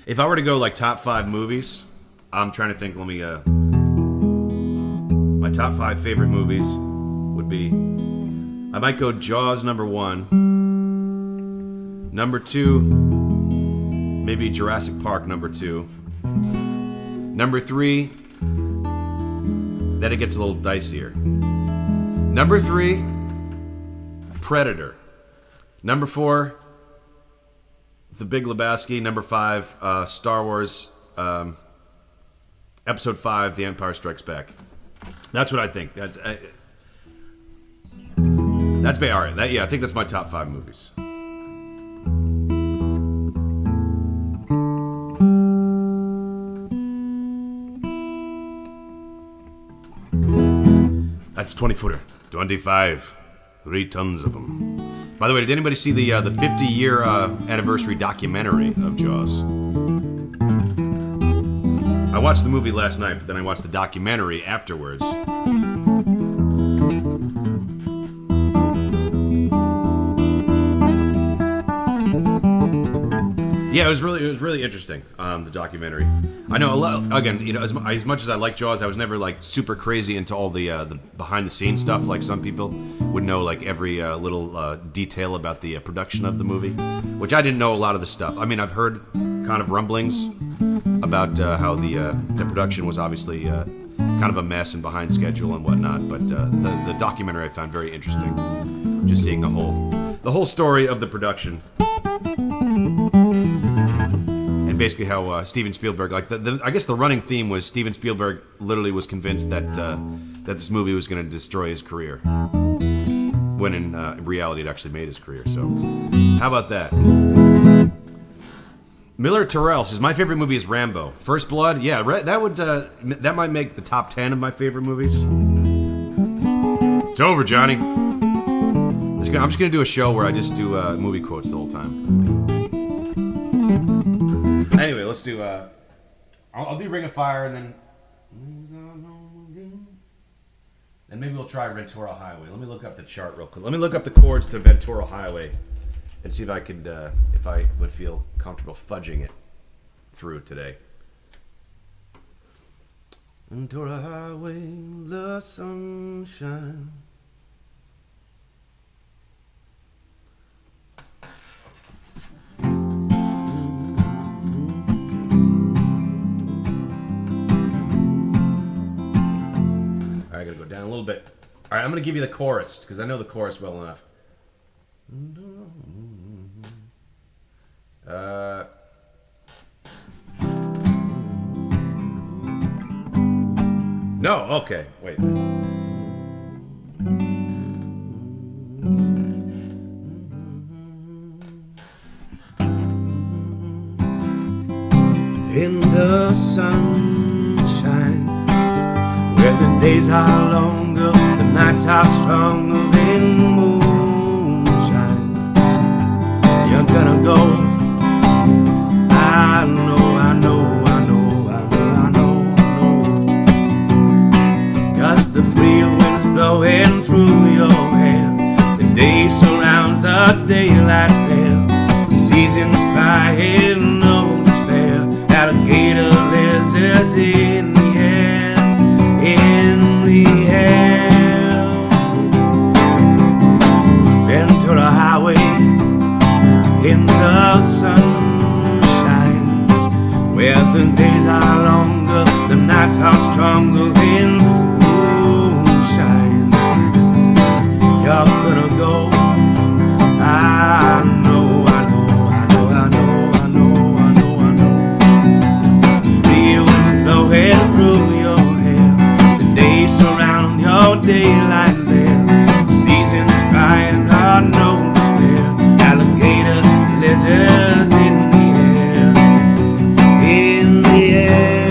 If I were to go, like, top 5 movies, I'm trying to think, my top 5 favorite movies would be, I might go Jaws number 1. Number 2, maybe Jurassic Park number 2. Number 3, then it gets a little dicier. Number 3, Predator. Number 4, The Big Lebowski. Number 5, Star Wars, Episode 5, The Empire Strikes Back. That's what I think. That's all right. I think that's my top 5 movies. That's a 20-footer. 25. 3 tons of them. By the way, did anybody see the 50-year anniversary documentary of Jaws? I watched the movie last night, but then I watched the documentary afterwards. Yeah, it was really interesting. The documentary. I know a lot. Again, as much as I like Jaws, I was never like super crazy into all the behind the scenes stuff. Like some people would know like every little detail about the production of the movie, which I didn't know a lot of the stuff. I mean, I've heard kind of rumblings about how the production was obviously kind of a mess and behind schedule and whatnot. But the documentary I found very interesting. Just seeing the whole story of the production. And basically how Steven Spielberg, like I guess the running theme was Steven Spielberg literally was convinced that this movie was going to destroy his career, when in reality it actually made his career. So, how about that? Miller Terrell says my favorite movie is Rambo. First Blood, yeah, that might make the top 10 of my favorite movies. It's over, Johnny. I'm just gonna do a show where I just do movie quotes the whole time. Anyway, let's do. I'll do Ring of Fire and then maybe we'll try Ventura Highway. Let me look up the chart real quick. Let me look up the chords to Ventura Highway and see if I could, if I would feel comfortable fudging it through today. Ventura Highway, the sunshine. I gotta go down a little bit. All right, I'm gonna give you the chorus because I know the chorus well enough. No, okay, wait. In the sunshine, where the days are longer, the nights are stronger than moonshine. You're gonna go. I know. 'Cause the free wind's blowing through your hair. The day surrounds the daylight there. The season's crying, no despair. Alligator lizards in the air. In the air. Ventura Highway, in the sunshine, where the days are longer, the nights are stronger than moonshine. You're gonna go. I know. Free wind blowing through your hair. The days surround your daylight there. Seasons crying, God no despair. Alligator lizards in the air. In the air.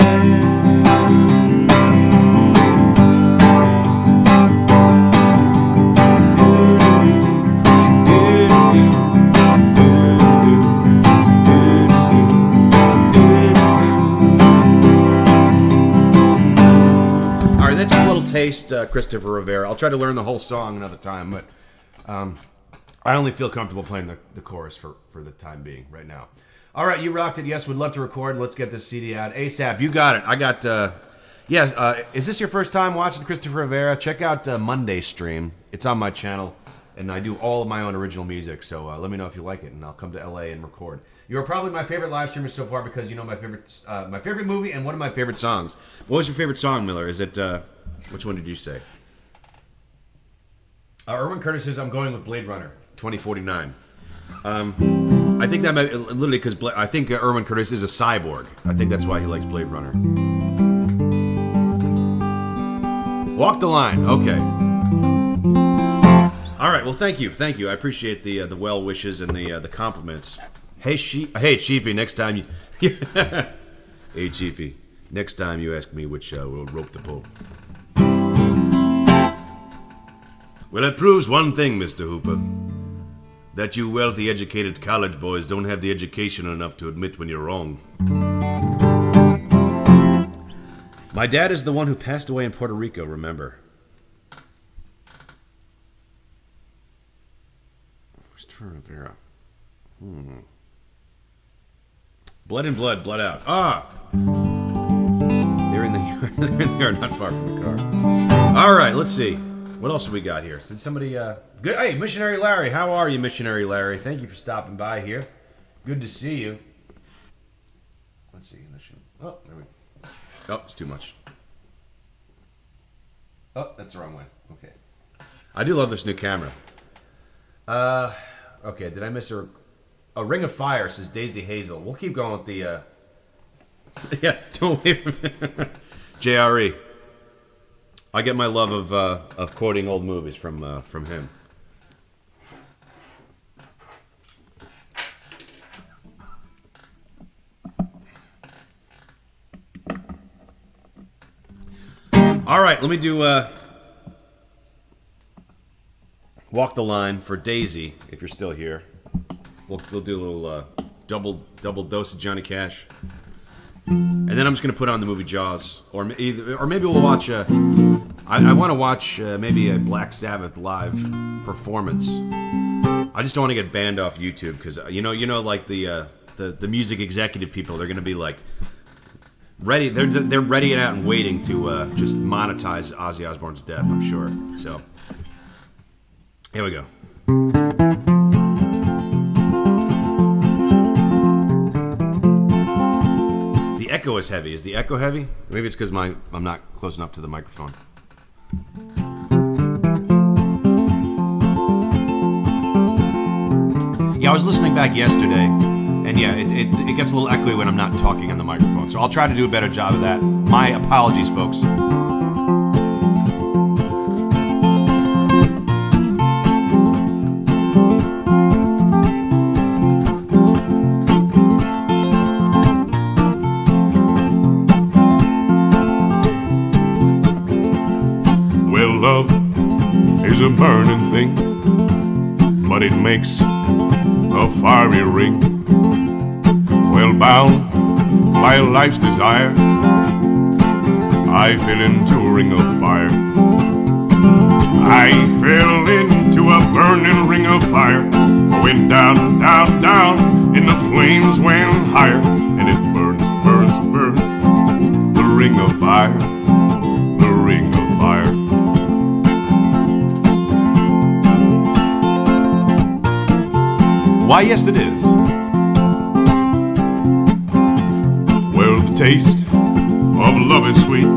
That's a little taste, Christopher Rivera. I'll try to learn the whole song another time, but I only feel comfortable playing the chorus for the time being right now. All right, you rocked it. Yes, would love to record. Let's get this CD out ASAP. You got it. I got. Is this your first time watching Christopher Rivera? Check out Monday stream. It's on my channel, and I do all of my own original music. So let me know if you like it, and I'll come to LA and record. You are probably my favorite live streamer so far because you know my favorite movie and one of my favorite songs. What was your favorite song, Miller? Is it which one did you say? Erwin Curtis says I'm going with Blade Runner 2049. I think that might literally because I think Erwin Curtis is a cyborg. I think that's why he likes Blade Runner. Walk the line. Okay. All right. Well, thank you. I appreciate the well wishes and the compliments. Hey, Chiefy. Next time you. Hey, Chiefy. Next time you ask me which will rope the pull. Well, it proves one thing, Mr. Hooper. That you wealthy, educated college boys don't have the education enough to admit when you're wrong. My dad is the one who passed away in Puerto Rico, remember? Christopher Rivera. Blood in blood, blood out. Ah! They're in the yard. They're in the yard, not far from the car. All right, let's see. What else have we got here? Did somebody... Good. Hey, Missionary Larry. How are you, Missionary Larry? Thank you for stopping by here. Good to see you. Let's see. Oh, there we go. Oh, it's too much. Oh, that's the wrong way. Okay. I do love this new camera. Okay, did I miss a Ring of Fire, says Daisy Hazel. We'll keep going with the, yeah, don't wait. JRE. I get my love of quoting old movies from him. All right, let me do Walk the Line for Daisy, if you're still here. We'll do a little double dose of Johnny Cash. And then I'm just going to put on the movie Jaws. Or maybe we'll watch... I want to watch maybe a Black Sabbath live performance. I just don't want to get banned off YouTube, because, you know, like the music executive people, they're going to be like... ready. They're ready and out and waiting to just monetize Ozzy Osbourne's death, I'm sure. So, here we go. The echo is heavy. Is the echo heavy? Maybe it's because I'm not close enough to the microphone. Yeah, I was listening back yesterday, and yeah, it gets a little echoey when I'm not talking on the microphone. So I'll try to do a better job of that. My apologies, folks. Well, love is a burning thing, but it makes a fiery ring. Well, bound by life's desire, I fell into a ring of fire. I fell into a burning ring of fire. I went down, down, down, and the flames went higher. And it burns, burns, burns, the ring of fire, the ring of fire. Why, yes, it is. Well, the taste of love is sweet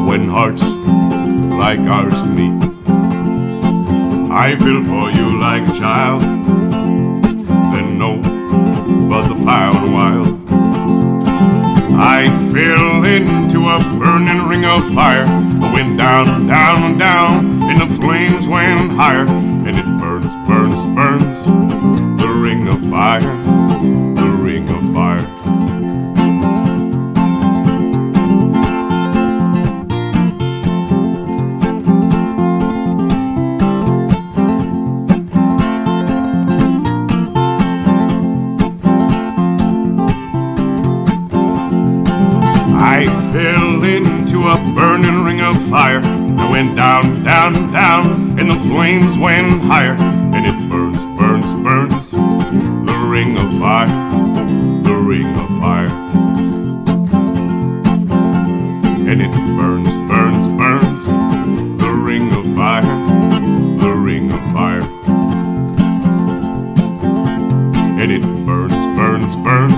when hearts like ours meet. I feel for you like a child, then know but the fire and wild. I fell into a burning ring of fire. I went down, down, down, and the flames went higher. And it burns, burns, burns, the ring of fire, the ring of fire. I fell into a burning ring of fire. I went down, down, down, and the flames went higher. And it burns, burns, burns, the ring of fire, the ring of fire. And it burns, burns, burns, the ring of fire, the ring of fire. And it burns, burns, burns,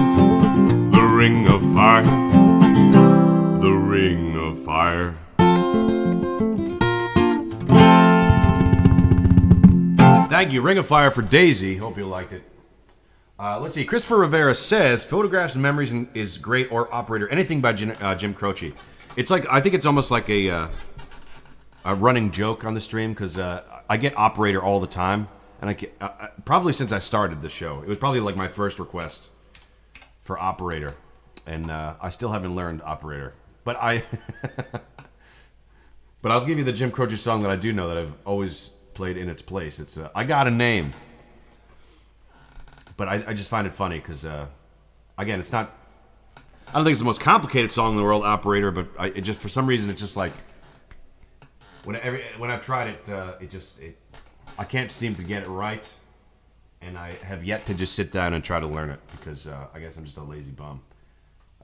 the ring of fire, the ring of fire. Thank you, Ring of Fire for Daisy. Hope you liked it. Let's see. Christopher Rivera says, "Photographs and Memories is great, or Operator, anything by Jim Croce." It's like, I think it's almost like a running joke on the stream, because I get Operator all the time, and I get, probably since I started the show. It was probably like my first request for Operator, and I still haven't learned Operator. But but I'll give you the Jim Croce song that I do know that I've always played in its place. It's I Got a Name. But I just find it funny because, again, it's not... I don't think it's the most complicated song in the world, Operator, but it just, for some reason, it's just like... When I've tried it, I can't seem to get it right. And I have yet to just sit down and try to learn it because I guess I'm just a lazy bum.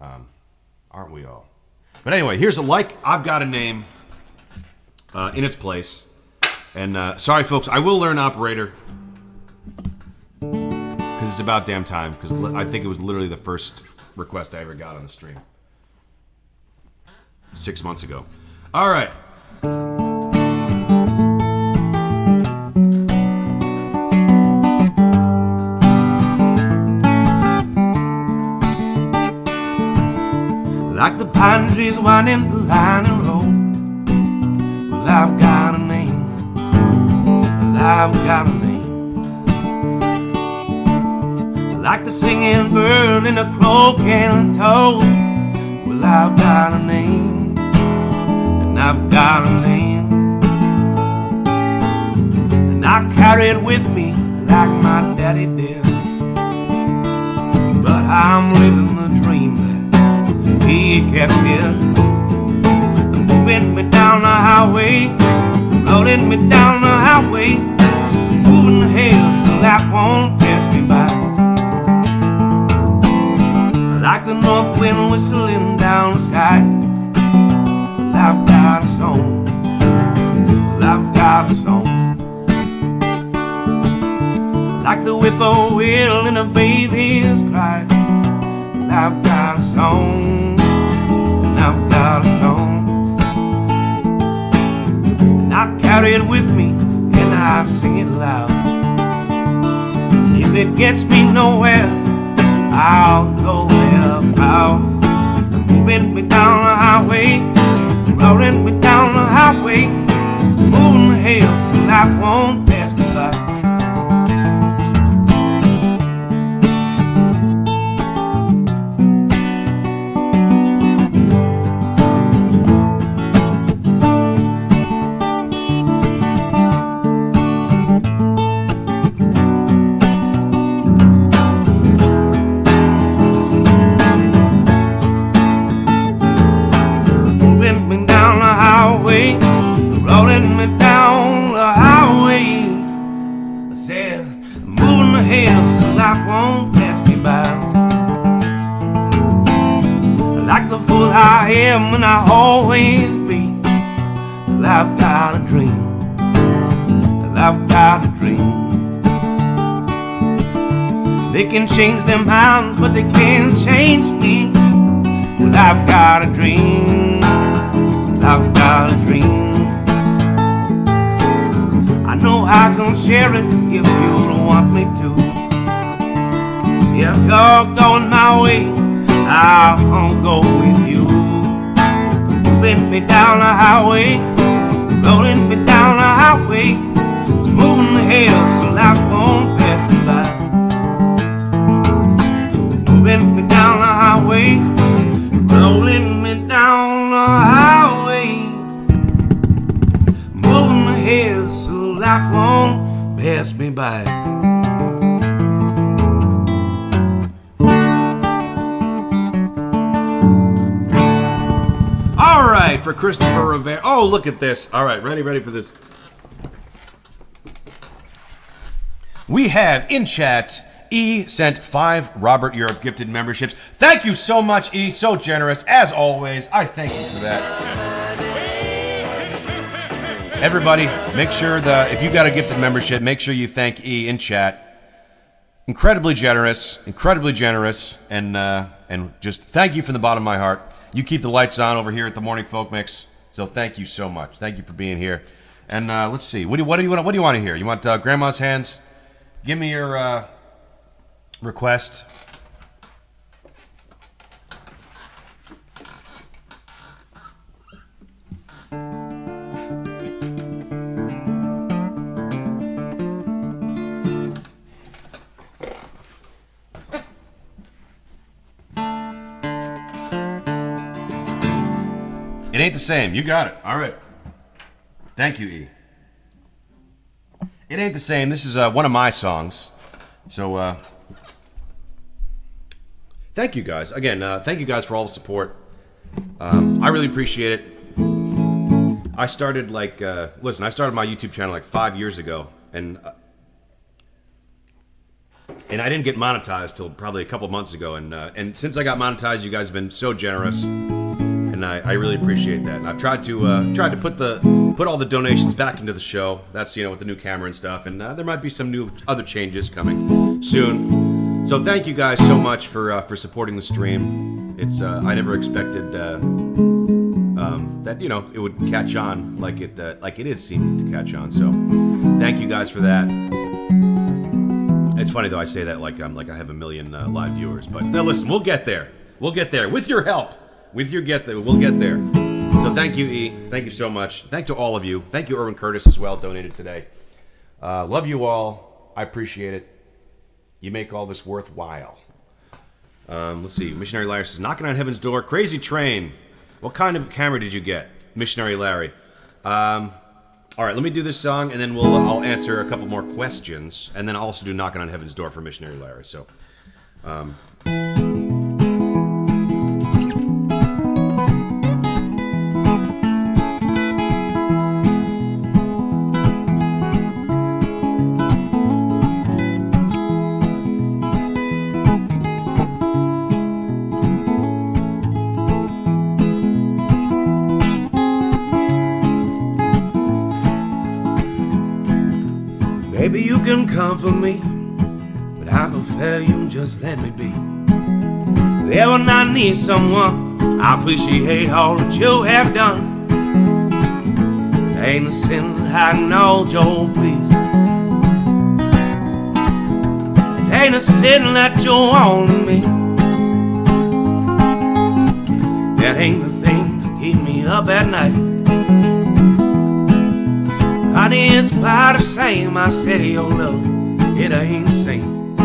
Aren't we all? But anyway, here's a Like I've Got a Name in its place. And sorry, folks, I will learn Operator because it's about damn time. Because I think it was literally the first request I ever got on the stream 6 months ago. All right, Like the pine trees winding the winding road. Well, I've got a name. Well, I've got a name. Like the singing bird and the croaking toad. Well, I've got a name, and I've got a name, and I carry it with me like my daddy did. But I'm living the dream that he kept here, moving me down the highway, rolling me down the highway, moving the hills so life won't pass me by. Like the north wind whistling down the sky. Well, I've got a song. Well, I've got a song. Like the whippoorwill in a baby's cry. Well, I've got a song. And I've got a song. And I carry it with me and I sing it loud. If it gets me nowhere, I'll go there proud. Moving me down the highway, rolling me down the highway, moving the hills so life won't pass me by. Rolling me down the highway, I said, moving the hills so life won't pass me by. Like the fool I am and I always be. Well, I've got a dream. Well, I've got a dream. They can change their minds, but they can't change me. Well, I've got a dream. Well, I've got a dream. I know I can share it if you want me to. If you're going my way, I'll go with you. Moving me down the highway, rolling me down the highway, moving the hills so life won't pass me by. Moving me down the highway, rolling me down the highway, moving the hills so life won't pass me by. All right, for Christopher Rivera. Oh, look at this. All right, ready for this. We have in chat, E sent 5 Robert Europe gifted memberships. Thank you so much, E. So generous, as always. I thank you for that. Everybody, make sure if you got a gifted membership, make sure you thank E in chat. Incredibly generous, and just thank you from the bottom of my heart. You keep the lights on over here at the Morning Folk Mix, so thank you so much. Thank you for being here. And let's see, what do you want to hear? You want Grandma's Hands? Give me your request. It ain't the same. You got it. All right. Thank you, E. It ain't the same. This is one of my songs. So, thank you guys. Again, thank you guys for all the support. I really appreciate it. I started I started my YouTube channel like 5 years ago, and I didn't get monetized till probably a couple months ago. And since I got monetized, you guys have been so generous. And I really appreciate that. And I've tried to put all the donations back into the show. That's with the new camera and stuff. And there might be some new other changes coming soon. So thank you guys so much for supporting the stream. It's I never expected that it would catch on like it is seeming to catch on. So thank you guys for that. It's funny though, I say that like I have a million live viewers, but now listen, we'll get there. We'll get there with your help. With your get there, we'll get there. So thank you, E. Thank you so much. Thank to all of you. Thank you, Irwin Curtis, as well, donated today. Love you all. I appreciate it. You make all this worthwhile. Let's see. Missionary Larry says, knocking on heaven's door. Crazy train. What kind of camera did you get? Missionary Larry. All right, let me do this song, and then I'll answer a couple more questions, and then I'll also do knocking on heaven's door for Missionary Larry. So, Maybe you can comfort me, but I prefer you just let me be. There when I need someone, I appreciate all that you have done. There ain't a sin hiding all Joe, please. There ain't a sin that you want me. That ain't the thing to keep me up at night. Honey, it's quite the same. I said your love, it ain't the same.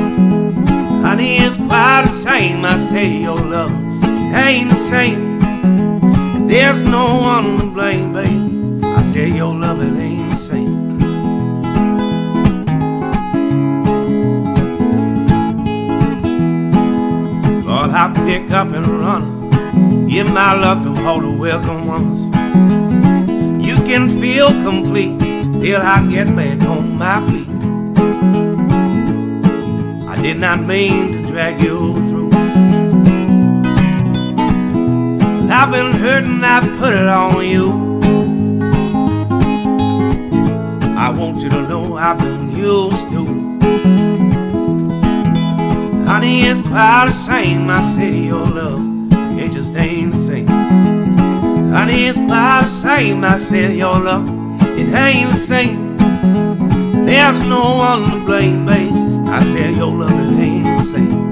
Honey, it's quite the same. I said your love, it ain't the same. There's no one to blame, babe. I said your love, it ain't the same. Lord, I pick up and run, give my love to all the welcome ones. You can feel complete till I get back on my feet. I did not mean to drag you through. Well, I've been hurting, I put it on you. I want you to know I've been used to. Honey, it's quite the same. I said your love, it just ain't the same. Honey, it's quite the same. I said your love, it ain't the same. There's no one to blame, babe. I said your love, it ain't the same.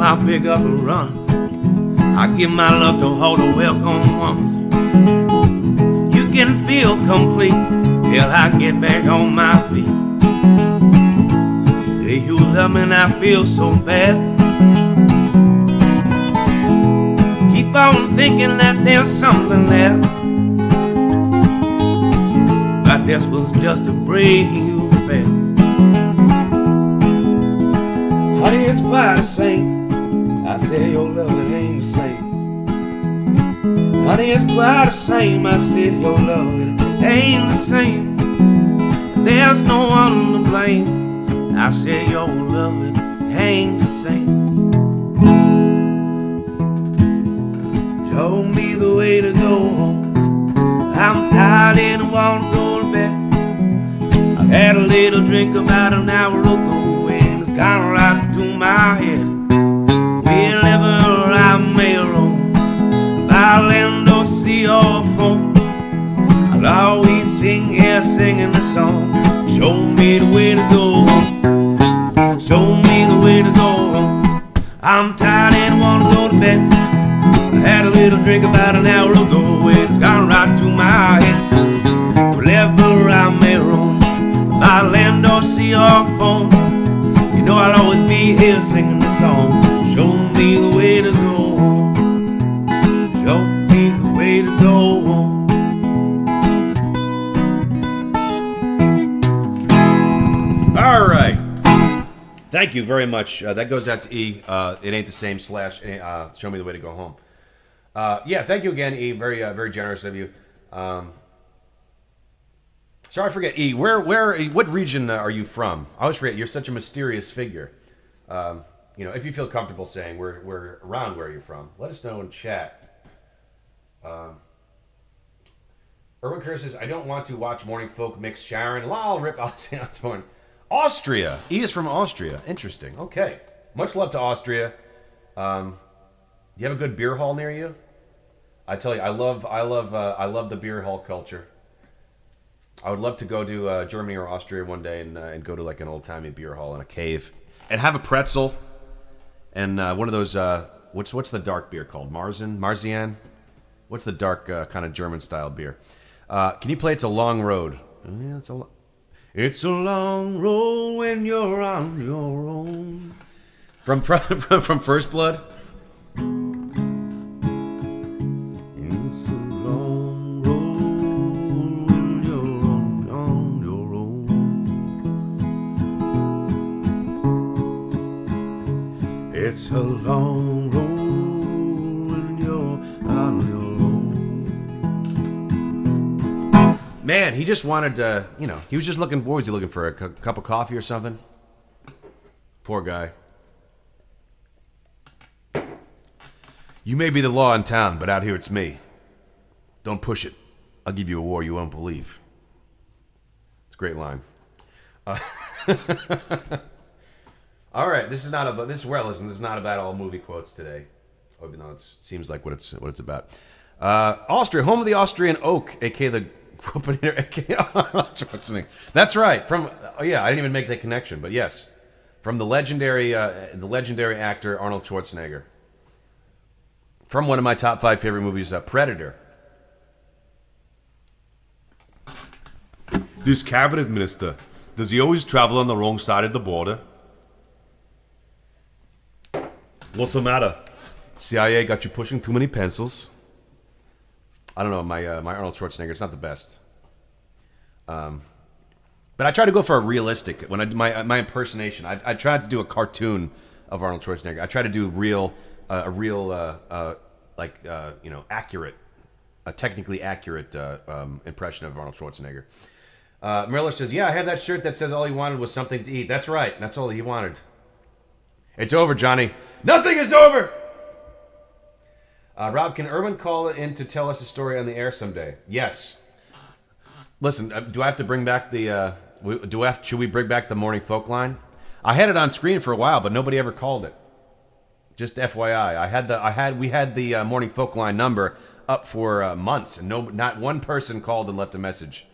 I pick up and run, I give my love to all the welcome ones. You can feel complete till I get back on my feet. Say you love me and I feel so bad. Keep on thinking that there's something there, but this was just a break you felt. Honey, it's quite the same. I said your love, it ain't the same. Honey, it's quite the same. I said your love, it ain't the same. There's no one to blame. I said your love, it ain't the same. Show me the way to go home. I'm tired and I want to go to bed. I had a little drink about an hour ago and it's gone right to my head. Wherever I may roam, by land or sea or foam, I'll always sing here singing the song. Show me the way to go home. Show me the way to go home. I'm tired and want to go to bed. I had a little drink about an hour ago and it's gone right to my head. Wherever I may roam, by land or sea or foam, you know I'll always be here singing the song. Show me the way to go home. Show me the way to go home. all right. Thank you very much. That goes out to E. It ain't the same / show me the way to go home. Yeah, thank you again, E. Very, very generous of you. Sorry, I forget, E. What region are you from? I always forget. You're such a mysterious figure. You know, if you feel comfortable saying we're around where you're from, let us know in chat. Erwin Curtis says, I don't want to watch Morning Folk mix Sharon. Lol, rip Ozzy Osbourne. Austria. He is from Austria. Interesting. Okay. Much love to Austria. Do you have a good beer hall near you? I tell you, I love the beer hall culture. I would love to go to Germany or Austria one day and go to like an old-timey beer hall in a cave and have a pretzel and one of those what's the dark beer called? Marzian? What's the dark kind of German style beer? Can you play It's a Long Road? Yeah, it's a long road when you're on your own. From First Blood. It's a long road when you're on your own. It's a long road when you're on your own. Man, he just wanted to, he was just looking, what was he looking for, a cup of coffee or something? Poor guy. You may be the law in town, but out here it's me. Don't push it. I'll give you a war you won't believe. It's a great line. All right, this is not about all movie quotes today, even though it seems like what it's about. Austria, home of the Austrian oak, aka the Gruppinator, aka Schwarzenegger. That's right. I didn't even make that connection, but yes, from the legendary actor Arnold Schwarzenegger. From one of my top 5 favorite movies, Predator. This cabinet minister, does he always travel on the wrong side of the border? What's the matter? CIA got you pushing too many pencils? I don't know, my Arnold Schwarzenegger, it's not the best. But I try to go for a realistic, my impersonation. I tried to do a cartoon of Arnold Schwarzenegger. I try to do accurate, a technically accurate impression of Arnold Schwarzenegger. Miller says, yeah, I have that shirt that says all he wanted was something to eat. That's right. That's all he wanted. It's over, Johnny. Nothing is over! Rob, can Erwin call in to tell us a story on the air someday? Yes. Listen, do I have to bring back the... should we bring back the Morning Folk line? I had it on screen for a while, but nobody ever called it. Just FYI, we had the Morning Folk line number up for months, and not one person called and left a message.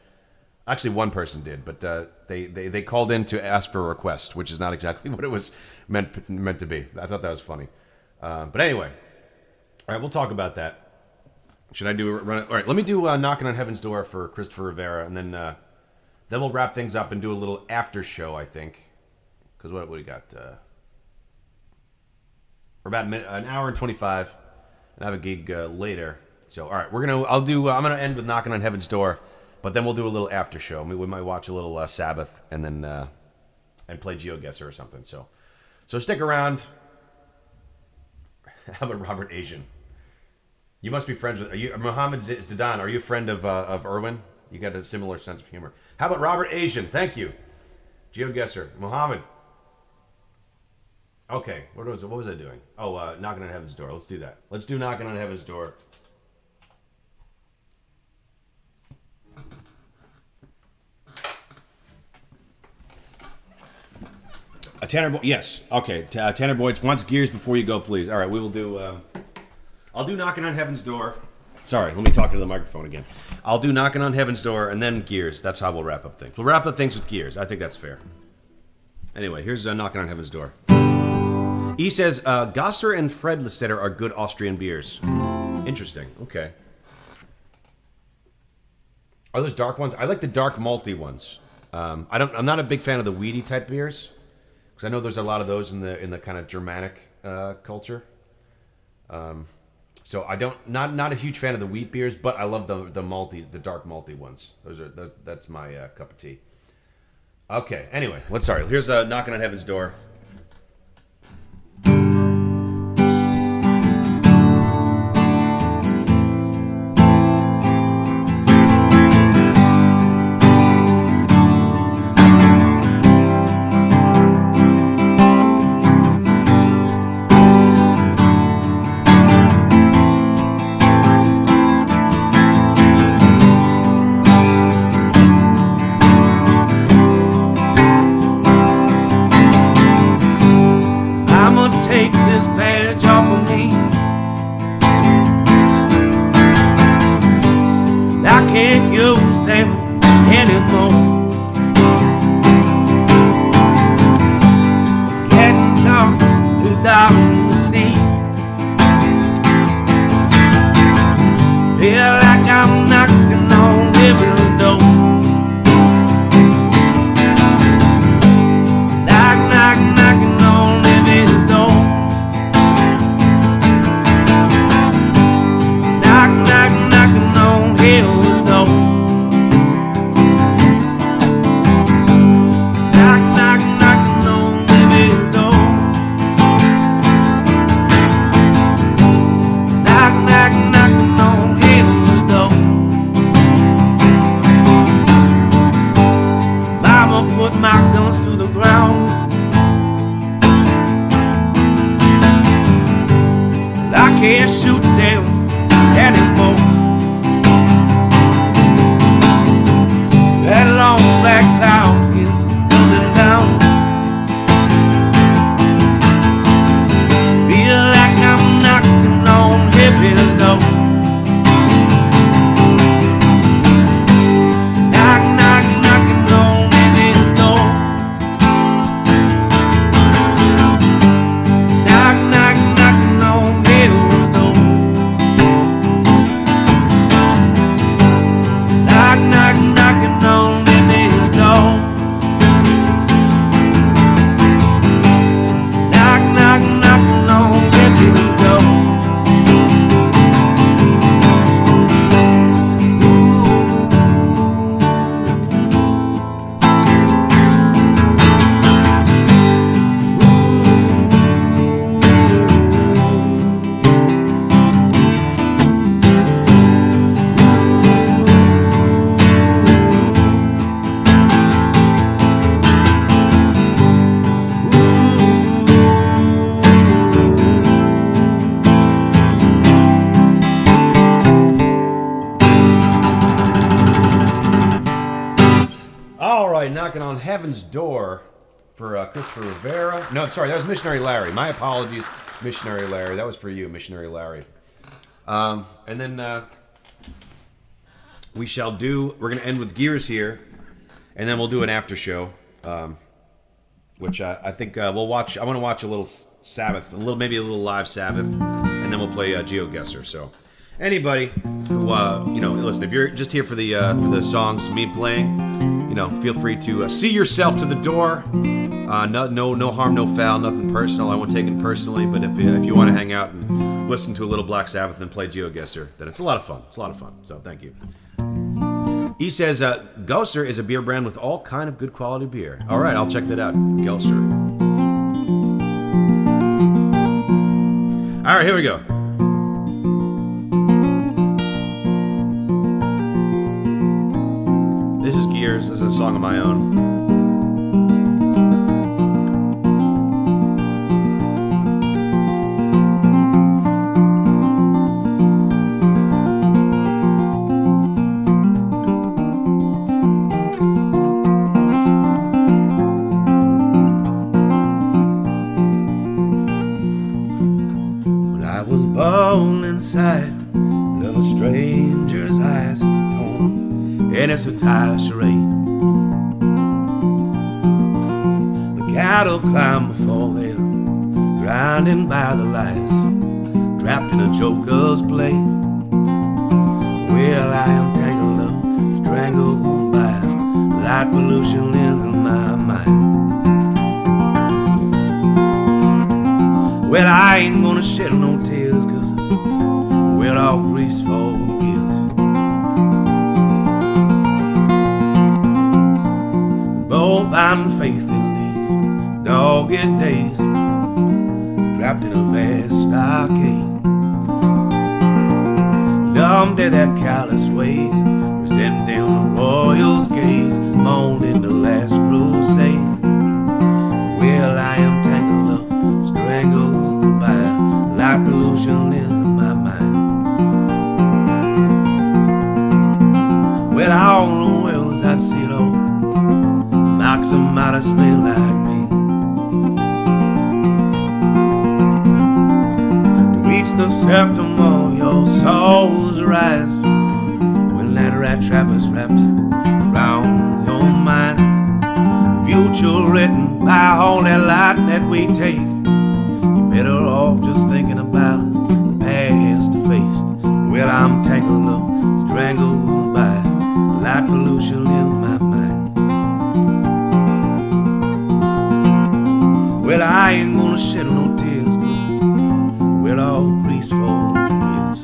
Actually, one person did, but they called in to ask for a request, which is not exactly what it was meant to be. I thought that was funny, but anyway, all right, we'll talk about that. Should I run it? All right, let me do Knocking on Heaven's Door for Christopher Rivera, and then we'll wrap things up and do a little after show, I think, because what do we got? We're about an hour and 25, and I have a gig later. So, all right, I'm gonna end with Knocking on Heaven's Door, but then we'll do a little after show. We might watch a little Sabbath and then and play Geoguessr or something. So stick around. How about Robert Asian? You must be friends with. Are you Mohammed Zidane? Are you a friend of Erwin? You got a similar sense of humor. How about Robert Asian? Thank you, Geoguessr. Mohammed. Okay, what was I doing? Oh, Knocking on Heaven's Door. Let's do that. Let's do Knocking on Heaven's Door. A Tanner Boyd, yes. Okay, Tanner Boyd wants Gears before you go, please. All right, we will do. I'll do Knocking on Heaven's Door. Sorry, let me talk into the microphone again. I'll do Knocking on Heaven's Door and then Gears. That's how we'll wrap up things. We'll wrap up things with Gears. I think that's fair. Anyway, here's Knocking on Heaven's Door. E says, Geoguessr and Fred Lasseter are good Austrian beers. Interesting. Okay. Are those dark ones? I like the dark malty ones. I'm not a big fan of the weedy type beers because I know there's a lot of those in the kind of Germanic culture. So not a huge fan of the wheat beers, but I love the dark malty ones. That's my cup of tea. Okay. Anyway, here's Knocking on Heaven's Door. I'ma put my guns to the ground. I can't shoot them anymore. That long black cloud is coming down. Feel like I'm knocking on heaven's door. Knock, knock, knocking on heaven's door. Knock, knock, knocking on heaven's door. Knock, knock, knocking on heaven's door. Knock, knock, knocking on heaven's door. All right, knocking on heaven's door for Christopher Rivera. No, sorry, that was Missionary Larry. My apologies, Missionary Larry. That was for you, Missionary Larry. And then we're going to end with Gears here, and then we'll do an after show, which I think we'll watch. I want to watch a little Sabbath, maybe a little live Sabbath, and then we'll play Geoguessr. So anybody who, listen, if you're just here for the songs, me playing, feel free to see yourself to the door. No harm, no foul, nothing personal. I won't take it personally, but if you want to hang out and listen to a little Black Sabbath and play Geoguessr, then it's a lot of fun. It's a lot of fun. So thank you. He says, Geoguessr is a beer brand with all kind of good quality beer. All right, I'll check that out. Geoguessr. All right, here we go. This is Gears. This is a song of my own. When I was born inside of a stranger's eyes, it's a tone and it's a tie charade. The cattle climb before them, grinding by the lights, trapped in a joker's play. Well, I am tangled up, strangled by light pollution in my mind. Well, I ain't gonna shed no tears, 'cause we're all grease for gifts. Bovine faith in these dogged days, trapped in a vast stockade. Dumb to their callous ways, resenting the royals' gaze, molding the last crusade. Well, I am tangled up, strangled by light pollution in my mind. Well, all the world as I sit on, knocks them out of smell like me. To reach the septum of your soul's rise, when that rat trap is wrapped around your mind. Future written by all that light that we take. You're better off just thinking about the past to face. Well, I'm tangled up, strangled by light pollution in my mind. Well, I ain't gonna shed no tears, 'cause we're all grease for years.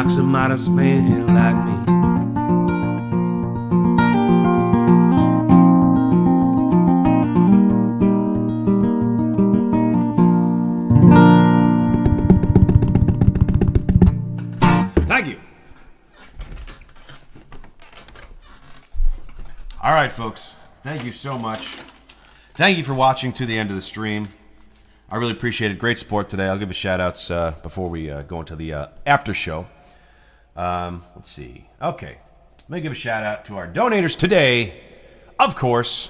knocks him out of man like me. Thank you. All right, folks. Thank you so much. Thank you for watching to the end of the stream. I really appreciate it. Great support today. I'll give a shout-outs before we go into the after show. Let's see. Okay. Let me give a shout-out to our donators today. Of course,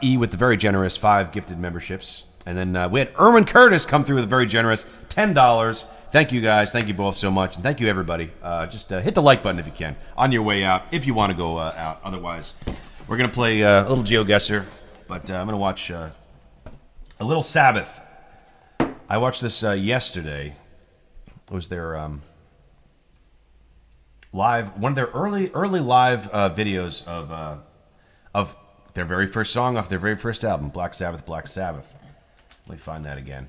E with the very generous 5 gifted memberships. And then we had Erwin Curtis come through with a very generous $10. Thank you, guys. Thank you both so much. And thank you, everybody. Just hit the like button if you can on your way out, if you want to go out. Otherwise, we're going to play a little Geoguessr. But I'm going to watch a little Sabbath. I watched this yesterday. It was their live, one of their early live videos of their very first song off their very first album, Black Sabbath, Black Sabbath. Let me find that again.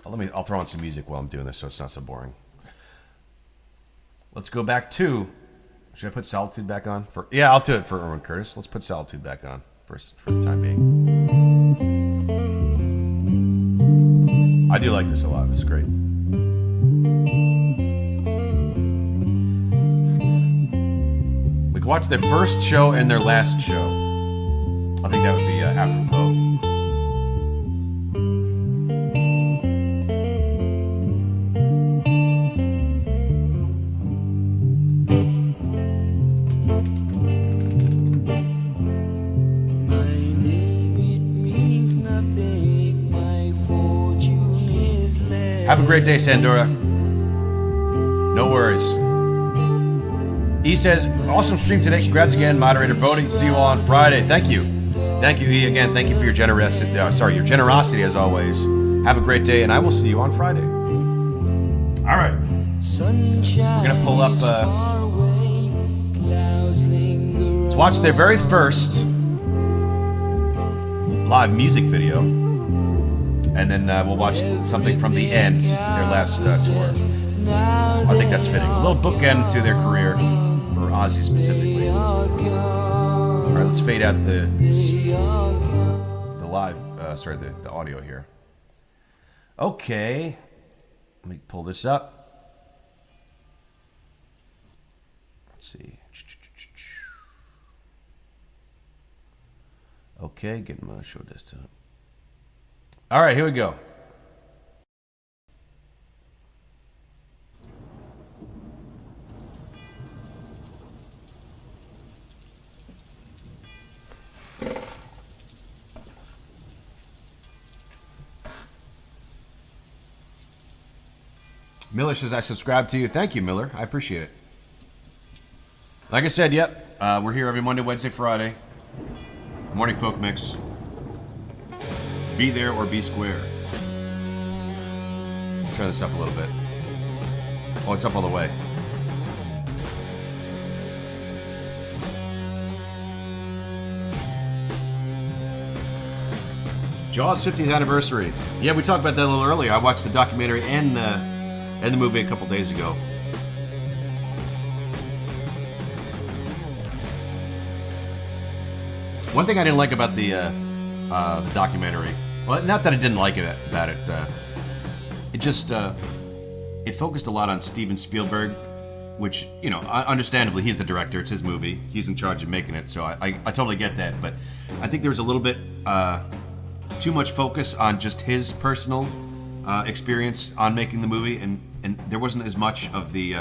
I'll throw on some music while I'm doing this so it's not so boring. Let's go back to... Should I put Solitude back on? Yeah, I'll do it for Erwin Curtis. Let's put Solitude back on for the time being. I do like this a lot. This is great. We can watch their first show and their last show. I think that would be apropos. Have a great day, Sandora. No worries. E says, awesome stream today. Congrats again, Moderator Bodie. See you all on Friday. Thank you. Thank you, E. Again, thank you for your generosity. Your generosity as always. Have a great day, and I will see you on Friday. All right. We're going to pull up... let's watch their very first live music video. And then we'll watch something from the end, their last tour. I think that's fitting. A little bookend to their career, for Ozzy specifically. All right, let's fade out the live, the audio here. Okay, let me pull this up. Let's see. Okay, getting my show desktop. All right, here we go. Miller says, I subscribe to you. Thank you, Miller. I appreciate it. Like I said, yep, we're here every Monday, Wednesday, Friday. Morning Folk Mix. Be there or be square. Turn this up a little bit. Oh, it's up all the way. Jaws 50th anniversary. Yeah, we talked about that a little earlier. I watched the documentary and the movie a couple days ago. One thing I didn't like about the documentary, well, not that I didn't like it about it, it just it focused a lot on Steven Spielberg, which, you know, understandably, he's the director, it's his movie, he's in charge of making it, so I totally get that, but I think there was a little bit too much focus on just his personal experience on making the movie, and there wasn't as much of the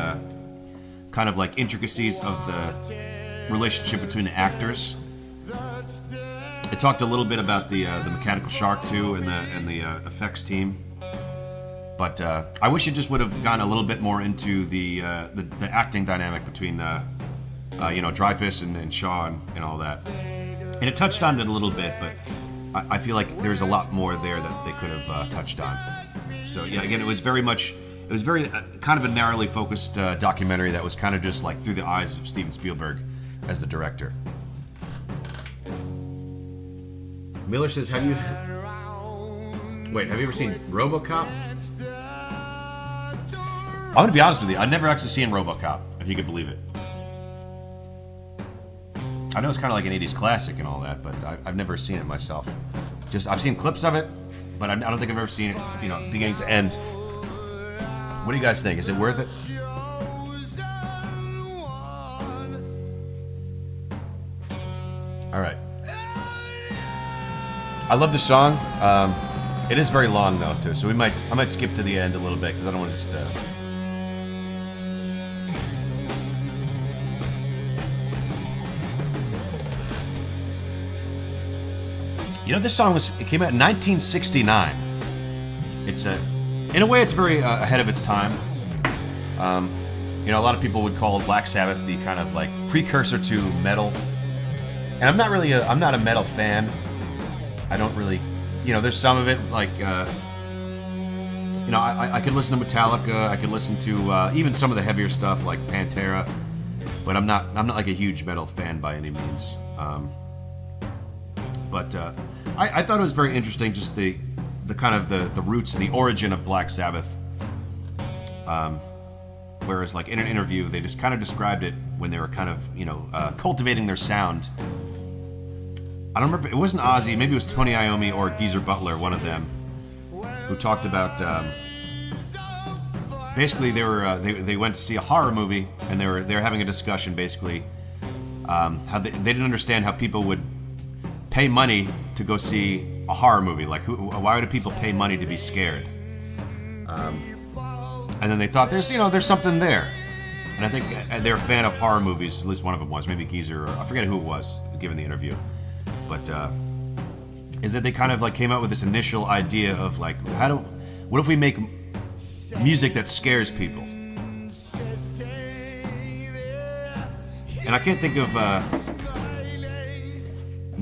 kind of like intricacies of the relationship between the actors. It talked a little bit about the Mechanical Shark too, and the effects team, but I wish it just would have gone a little bit more into the acting dynamic between Dreyfuss and Shaw and all that. And it touched on it a little bit, but I feel like there's a lot more there that they could have touched on. So yeah, again, it was very kind of a narrowly focused documentary that was kind of just like through the eyes of Steven Spielberg as the director. Miller says, have you Wait, have you ever seen RoboCop? I'm gonna be honest with you. I've never actually seen RoboCop, if you could believe it. I know it's kind of like an '80s classic and all that, but I've never seen it myself. Just I've seen clips of it, but I don't think I've ever seen it, you know, beginning to end. What do you guys think? Is it worth it? All right. I love the song. It is very long though, too. So I might skip to the end a little bit because I don't want to just. You know, this song it came out in 1969. It's in a way, it's very ahead of its time. You know, a lot of people would call Black Sabbath the kind of like precursor to metal. And I'm not a metal fan. I don't really, you know, there's some of it like, you know, I could listen to Metallica. I could listen to even some of the heavier stuff like Pantera, but I'm not like a huge metal fan by any means. But I thought it was very interesting, just the kind of the roots and the origin of Black Sabbath. Whereas, like in an interview, they just kind of described it when they were kind of, you know, cultivating their sound. I don't remember. It wasn't Ozzy. Maybe it was Tony Iommi or Geezer Butler, one of them, who talked about. Basically, they went to see a horror movie, and they were having a discussion. Basically, how they didn't understand how people would pay money to go see a horror movie. Like, why would people pay money to be scared? And then they thought there's something there. And I think they're a fan of horror movies. At least one of them was, maybe Geezer, or I forget who it was, given the interview. But is that they kind of like came out with this initial idea of like, what if we make music that scares people? And I can't think of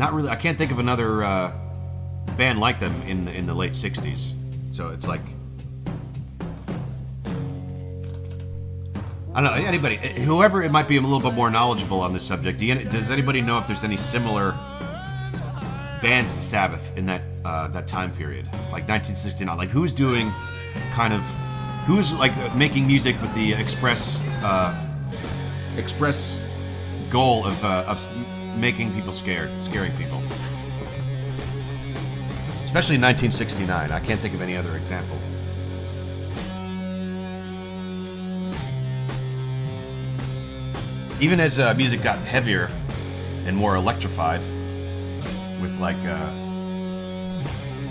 I can't think of another band like them in the late '60s. So it's like, I don't know, anybody, whoever it might be a little bit more knowledgeable on this subject. Does anybody know if there's any similar bands to Sabbath in that time period, like 1969? Like who's like making music with the express goal of making people scaring people? Especially in 1969. I can't think of any other example. Even as music got heavier and more electrified, with like,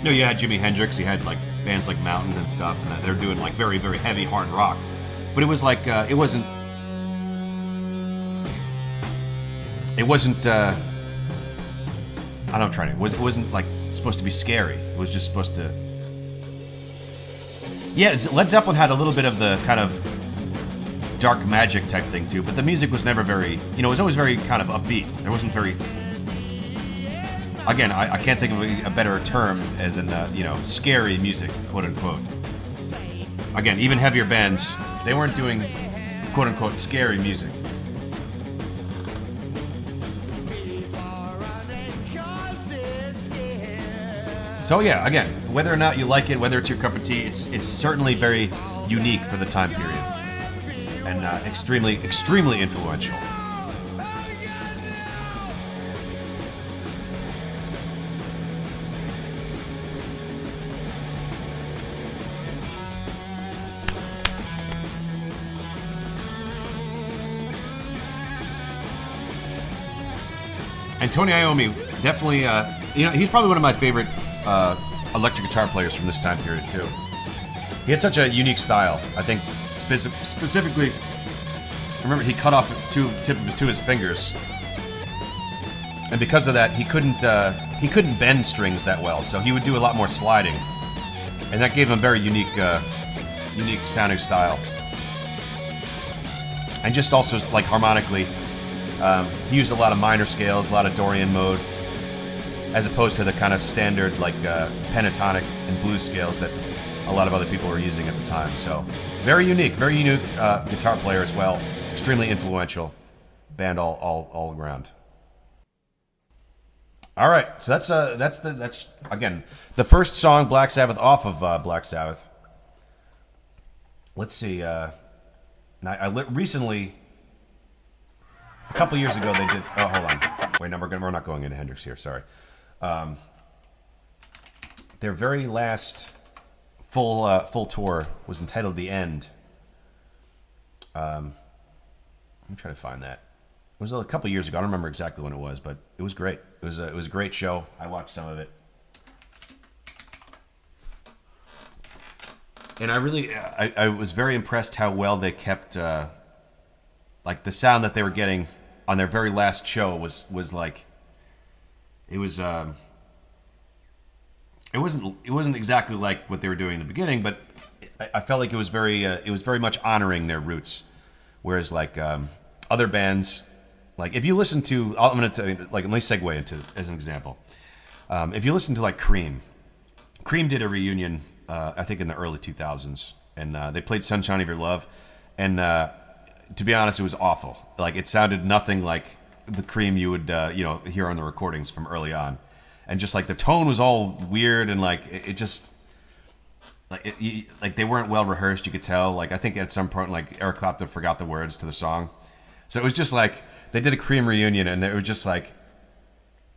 you had Jimi Hendrix, you had like bands like Mountain and stuff, and they're doing like very, very heavy hard rock. But it was like, it wasn't, it wasn't like supposed to be scary. It was just supposed to, Led Zeppelin had a little bit of the kind of dark magic type thing too, but the music was never very, it was always very kind of upbeat. There wasn't very, again, I can't think of a better term as in, scary music, quote unquote. Again, even heavier bands, they weren't doing, quote unquote, scary music. So yeah, again, whether or not you like it, whether it's your cup of tea, it's certainly very unique for the time period, and extremely, extremely influential. And Tony Iommi, definitely, he's probably one of my favorite electric guitar players from this time period too. He had such a unique style. I think specifically, remember he cut off two of his fingers, and because of that, he couldn't bend strings that well. So he would do a lot more sliding, and that gave him a very unique sounding style. And just also like harmonically, he used a lot of minor scales, a lot of Dorian mode, as opposed to the kind of standard like pentatonic and blues scales that a lot of other people were using at the time. So very unique guitar player as well. Extremely influential band all around. All right, so that's again the first song Black Sabbath off of Black Sabbath. Let's see. Recently, a couple years ago, they did. Oh, hold on. Wait, no, we're not going into Hendrix here. Sorry. Their very last full tour was entitled "The End." Let me try to find that. It was a couple years ago. I don't remember exactly when it was, but it was great. It was a great show. I watched some of it, and I was very impressed how well they kept like the sound that they were getting on their very last show was like it wasn't exactly like what they were doing in the beginning, but I felt like it was very much honoring their roots, whereas like other bands. Like if you listen to, I'm going to tell you, like let me segue into as an example. If you listen to like Cream did a reunion, I think in the early 2000s, and they played "Sunshine of Your Love," and to be honest, it was awful. Like it sounded nothing like the Cream you would hear on the recordings from early on, and just like the tone was all weird and like it just like they weren't well rehearsed. You could tell. Like I think at some point like Eric Clapton forgot the words to the song, so it was just like. They did a Cream reunion, and it was just like,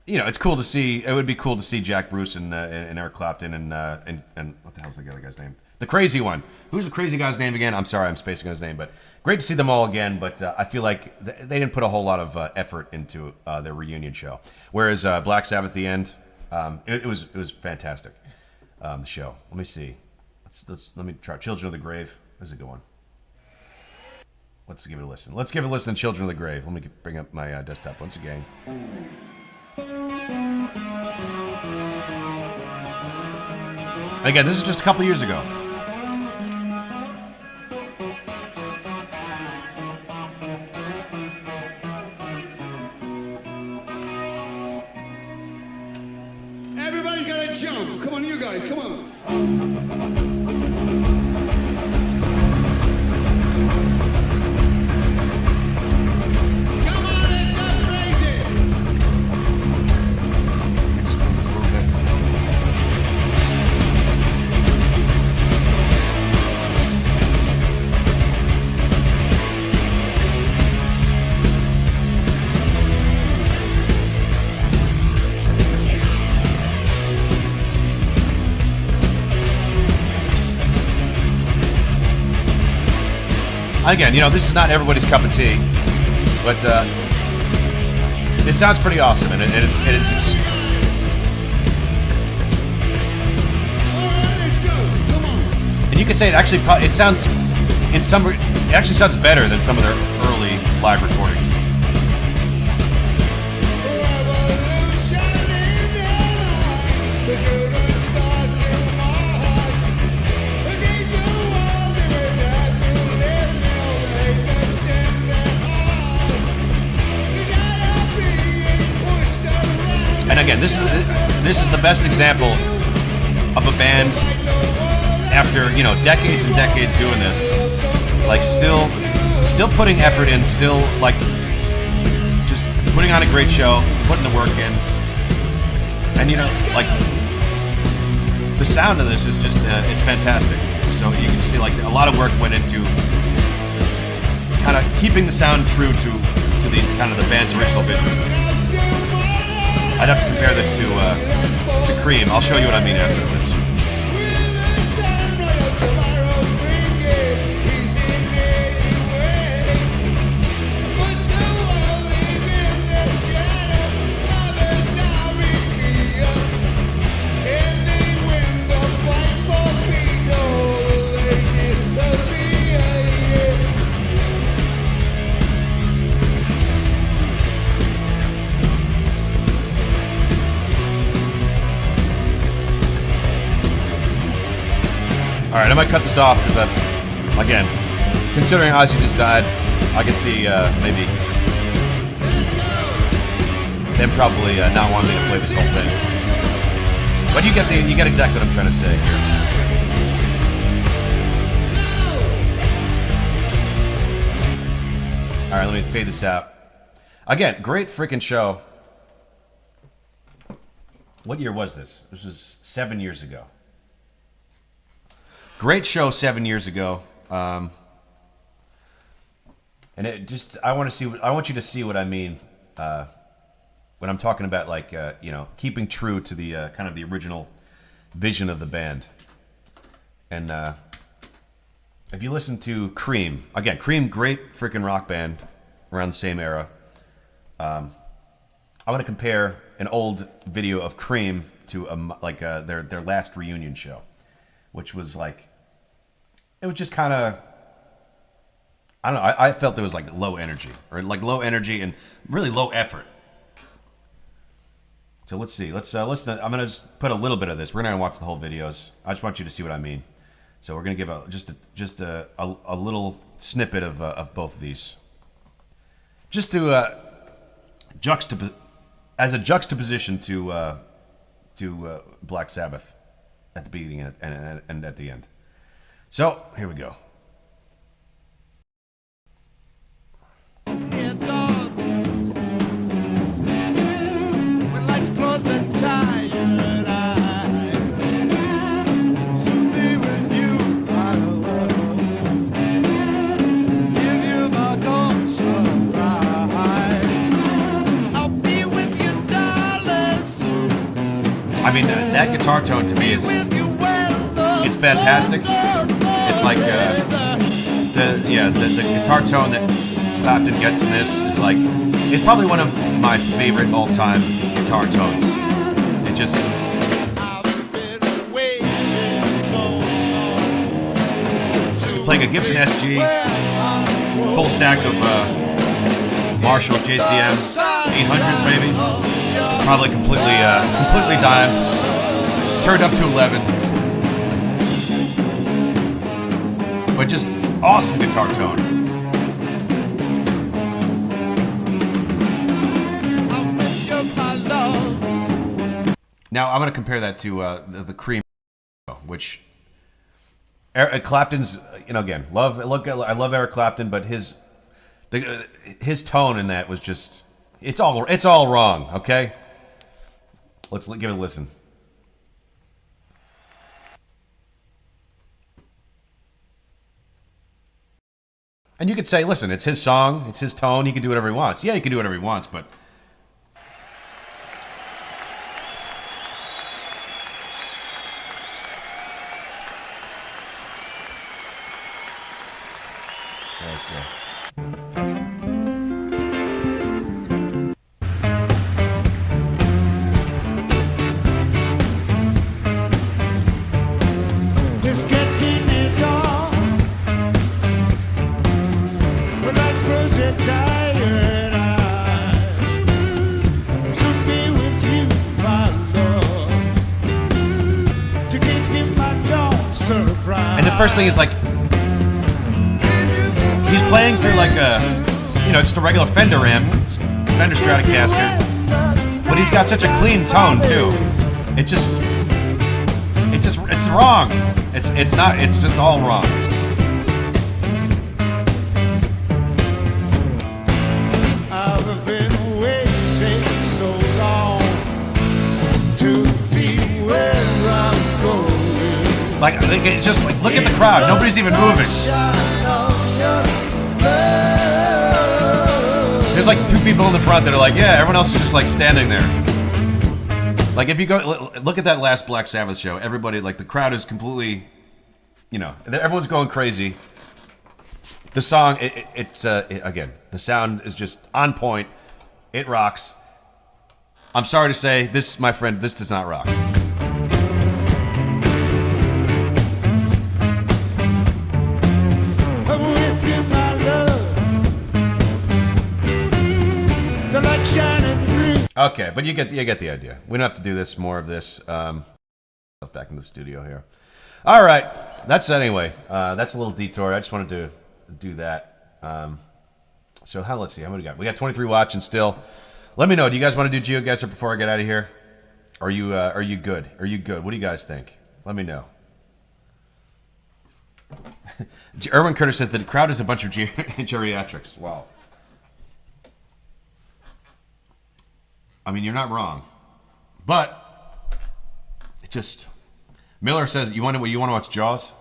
it's cool to see. It would be cool to see Jack Bruce and Eric Clapton and what the hell's the other guy's name? The crazy one. Who's the crazy guy's name again? I'm sorry, I'm spacing on his name, but great to see them all again. But I feel like they didn't put a whole lot of effort into their reunion show. Whereas Black Sabbath, The End, it was fantastic. The show. Let me see. Let me try. Children of the Grave. This is a good one. Let's give it a listen. Let's give it a listen to Children of the Grave. Let me bring up my desktop once again. Again, this is just a couple years ago. Everybody's gotta jump. Come on, you guys, come on. Again, this is not everybody's cup of tea, but it sounds pretty awesome, and it's and you can say it actually it actually sounds better than some of their early live recordings. And again, this is the best example of a band after decades and decades doing this, like still putting effort in, still like just putting on a great show, putting the work in, and like the sound of this is just it's fantastic. So you can see like a lot of work went into kind of keeping the sound true to the kind of the band's original vision. I'd have to compare this to Cream. I'll show you what I mean after this. All right, I might cut this off because again, considering Ozzy just died, I can see maybe them probably not wanting me to play this whole thing. But you get exactly what I'm trying to say here. All right, let me fade this out. Again, great freaking show. What year was this? This was 7 years ago. Great show 7 years ago. And it just, I want you to see what I mean when I'm talking about, like, you know, keeping true to the kind of the original vision of the band. And if you listen to Cream, again, Cream, great freaking rock band around the same era. I want to compare an old video of Cream to their last reunion show, which was like, it was just kind of, I don't know. I felt it was like low energy and really low effort. So let's see. Let's listen. I'm gonna just put a little bit of this. We're gonna watch the whole videos. I just want you to see what I mean. So we're gonna give just a little snippet of both of these, just to as a juxtaposition to Black Sabbath at the beginning and at the end. So here we go. I mean, that guitar tone to me is, it's fantastic. It's like the guitar tone that Clapton gets in this is like, it's probably one of my favorite all-time guitar tones. It just, playing a Gibson SG, full stack of Marshall JCM 800s maybe, probably completely dimed, turned up to 11, but just awesome guitar tone. Now I'm going to compare that to the Cream, which Clapton's, you know, again, I love Eric Clapton, but his tone in that was just, it's all wrong. Okay, let's give it a listen. And you could say, listen, it's his song, it's his tone, he can do whatever he wants. Yeah, he can do whatever he wants, but first thing is like, he's playing through like a, you know, just a regular Fender amp, Fender Stratocaster, but he's got such a clean tone too. It's wrong. It's just all wrong. I've been waiting so long to be where I'm going. Like, just like, look at the crowd. Nobody's even moving. There's like two people in the front that are like, yeah, everyone else is just like standing there. Like, if you go look at that last Black Sabbath show, everybody, like, the crowd is completely, you know, everyone's going crazy. The song, again, the sound is just on point. It rocks. I'm sorry to say, this, my friend, this does not rock. Okay, but you get the idea. We don't have to do this, more of this. Back in the studio here. All right, that's it anyway. That's a little detour. I just wanted to do that. So let's see, how many we got? We got 23 watching still. Let me know. Do you guys want to do Geoguessr before I get out of here? Are you good? Are you good? What do you guys think? Let me know. Erwin Curtis says the crowd is a bunch of geriatrics. Wow. I mean, you're not wrong, but just... Miller says, you want to watch Jaws?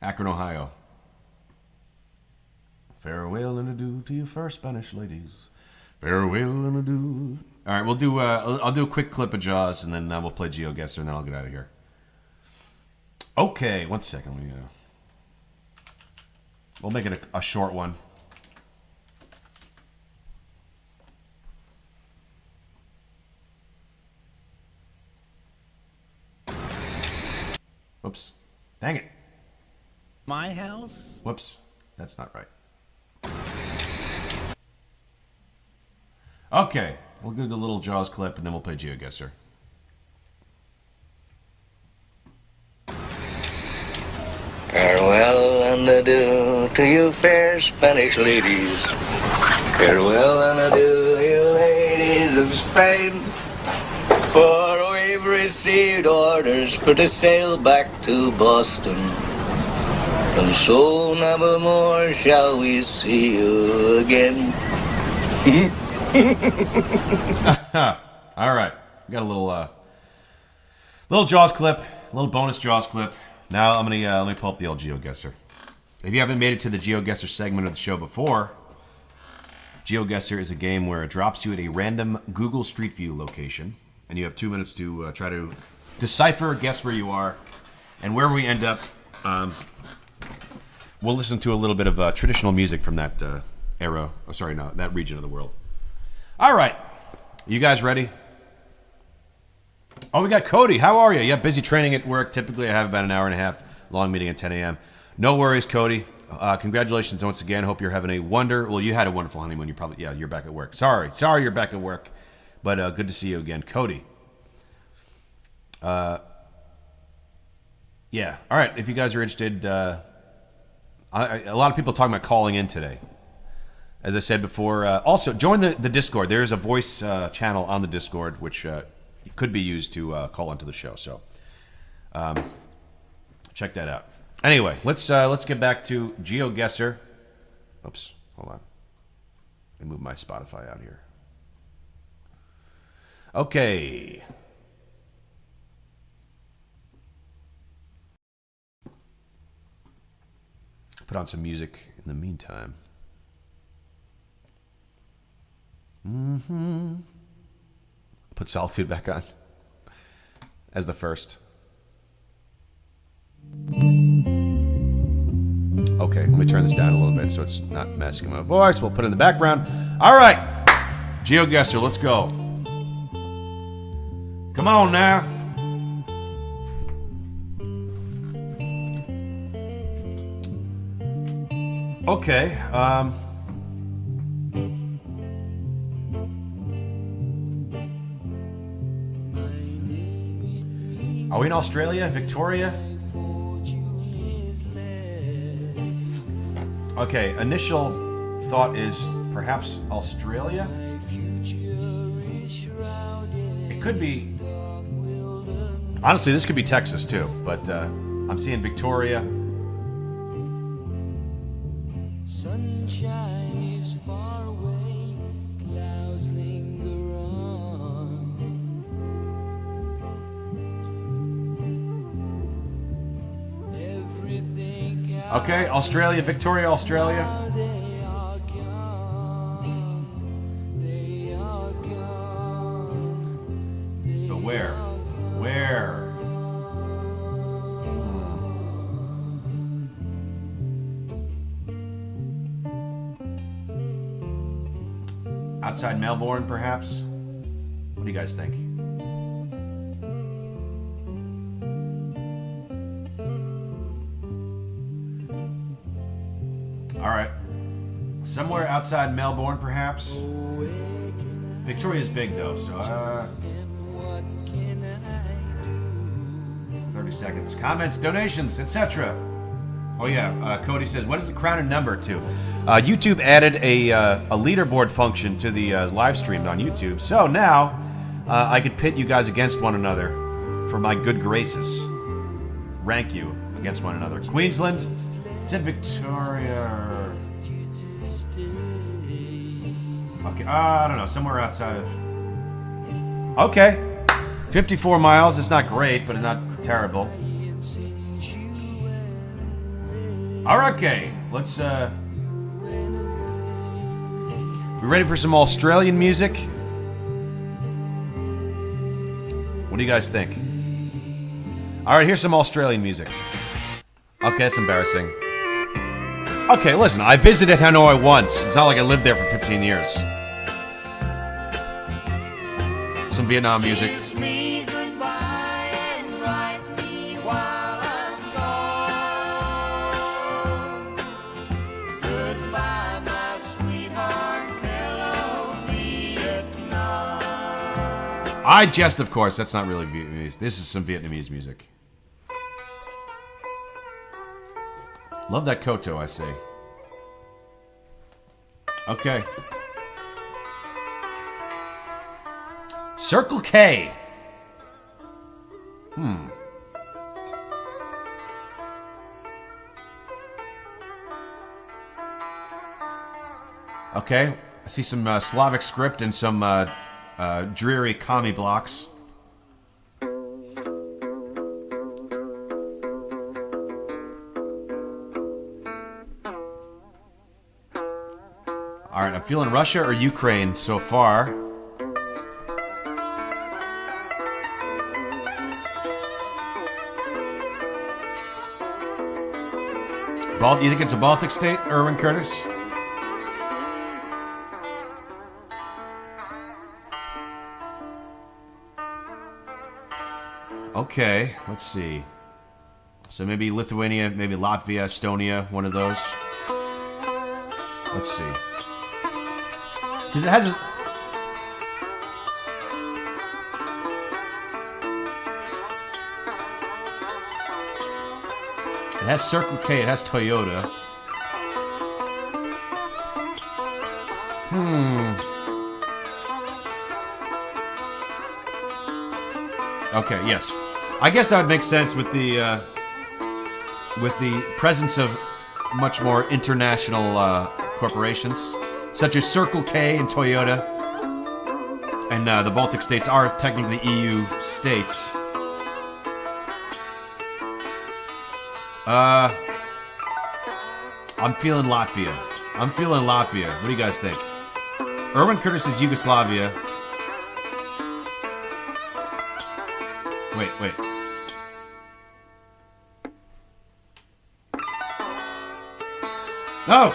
Akron, Ohio. Farewell and adieu to you fair Spanish ladies. Farewell and adieu. All right, we'll do. I'll do a quick clip of Jaws, and then we'll play Geoguessr, and then I'll get out of here. Okay, 1 second. We'll make it a short one. Whoops. Dang it. My house? Whoops. That's not right. Okay. We'll do the little Jaws clip, and then we'll play Geoguessr. Farewell and adieu to you fair Spanish ladies. Farewell and adieu, you ladies of Spain. For we've received orders for to sail back to Boston. And so never more shall we see you again. All right. We got a little Jaws clip, a little bonus Jaws clip. Now I'm gonna let me pull up the old Geoguessr. If you haven't made it to the Geoguessr segment of the show before, Geoguessr is a game where it drops you at a random Google Street View location, and you have 2 minutes to try to decipher, guess where you are, and where we end up. We'll listen to a little bit of traditional music from that era. Oh, sorry, no, that region of the world. All right, you guys ready? Oh, we got Cody. How are you? Yeah, busy training at work. Typically, I have about an hour and a half long meeting at 10 a.m. No worries, Cody. Congratulations once again. Hope you're having a well, you had a wonderful honeymoon. You're back at work. Sorry you're back at work. But good to see you again, Cody. Yeah. All right. If you guys are interested, a lot of people talking about calling in today. As I said before, also join the Discord. There's a voice channel on the Discord, which could be used to call into the show. So check that out. Anyway, let's get back to Geoguessr. Oops, hold on. Let me move my Spotify out here. Okay. Put on some music in the meantime. Put Solitude back on as the first. Okay, let me turn this down a little bit so it's not messing with my voice. We'll put it in the background. All right, Geoguessr, let's go. Come on now. Okay, are we in Australia? Victoria? Okay, initial thought is perhaps Australia? It could be... Honestly, this could be Texas too, but I'm seeing Victoria. Sunshine is far away, clouds linger on. Everything Okay, Australia, Victoria, Australia. they are gone. They are gone. But where? Where? Outside Melbourne, perhaps? What do you guys think? All right. Somewhere outside Melbourne, perhaps? Victoria's big, though, so... 30 seconds. Comments, donations, etc. Oh, yeah. Cody says, what is the crown and number to? YouTube added a leaderboard function to the live stream on YouTube. So now I could pit you guys against one another for my good graces. Rank you against one another. Queensland. It's in Victoria. Okay. I don't know. Somewhere outside of... Okay. 54 miles. It's not great, but it's not terrible. Alright, okay. Let's, we ready for some Australian music? What do you guys think? Alright, here's some Australian music. Okay, that's embarrassing. Okay, listen, I visited Hanoi once. It's not like I lived there for 15 years. Some Vietnam music. Kiss me goodbye and write me while I'm gone. Goodbye, my sweetheart, hello, Vietnam. I jest, of course. That's not really Vietnamese. This is some Vietnamese music. Love that koto, I say. Okay. Circle K. Okay. I see some Slavic script and some dreary commie blocks. Alright, I'm feeling Russia or Ukraine so far. You think it's a Baltic state, Erwin Curtis? Okay, let's see. So maybe Lithuania, maybe Latvia, Estonia, one of those. Let's see. Because it has a... It has Circle K, it has Toyota. Okay, yes. I guess that would make sense with the presence of much more international corporations, such as Circle K and Toyota. And the Baltic states are technically EU states. I'm feeling Latvia. What do you guys think? Erwin Curtis is Yugoslavia. Wait. Oh!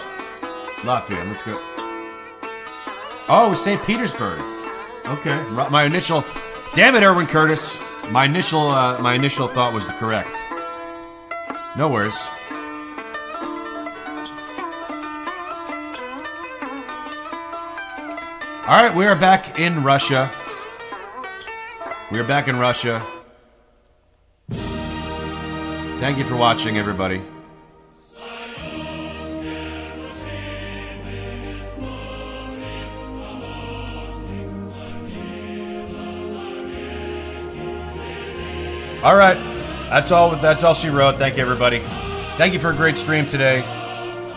Latvia, let's go. Oh, St. Petersburg. Okay. My initial... Damn it, Erwin Curtis. My initial thought was correct. No worries. Alright, we are back in Russia. Thank you for watching, everybody. Alright. That's all she wrote. Thank you, everybody. Thank you for a great stream today.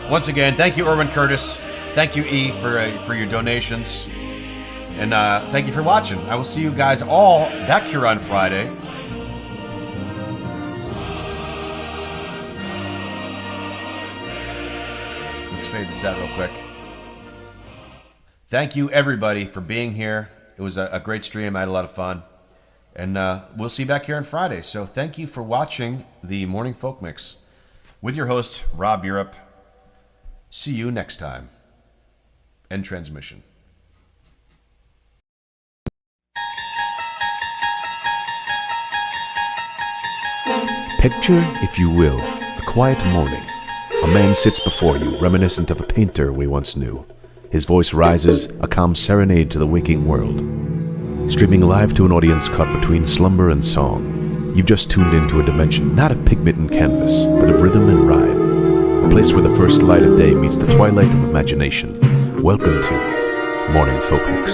Once again, thank you, Erwin Curtis. Thank you, E, for your donations. And thank you for watching. I will see you guys all back here on Friday. Let's fade this out real quick. Thank you, everybody, for being here. It was a great stream. I had a lot of fun. And we'll see you back here on Friday. So thank you for watching the Morning Folk Mix with your host, Rob Europe. See you next time. End transmission. Picture, if you will, a quiet morning. A man sits before you, reminiscent of a painter we once knew. His voice rises, a calm serenade to the waking world. Streaming live to an audience caught between slumber and song. You've just tuned into a dimension not of pigment and canvas, but of rhythm and rhyme. A place where the first light of day meets the twilight of imagination. Welcome to Morning Folk Mix.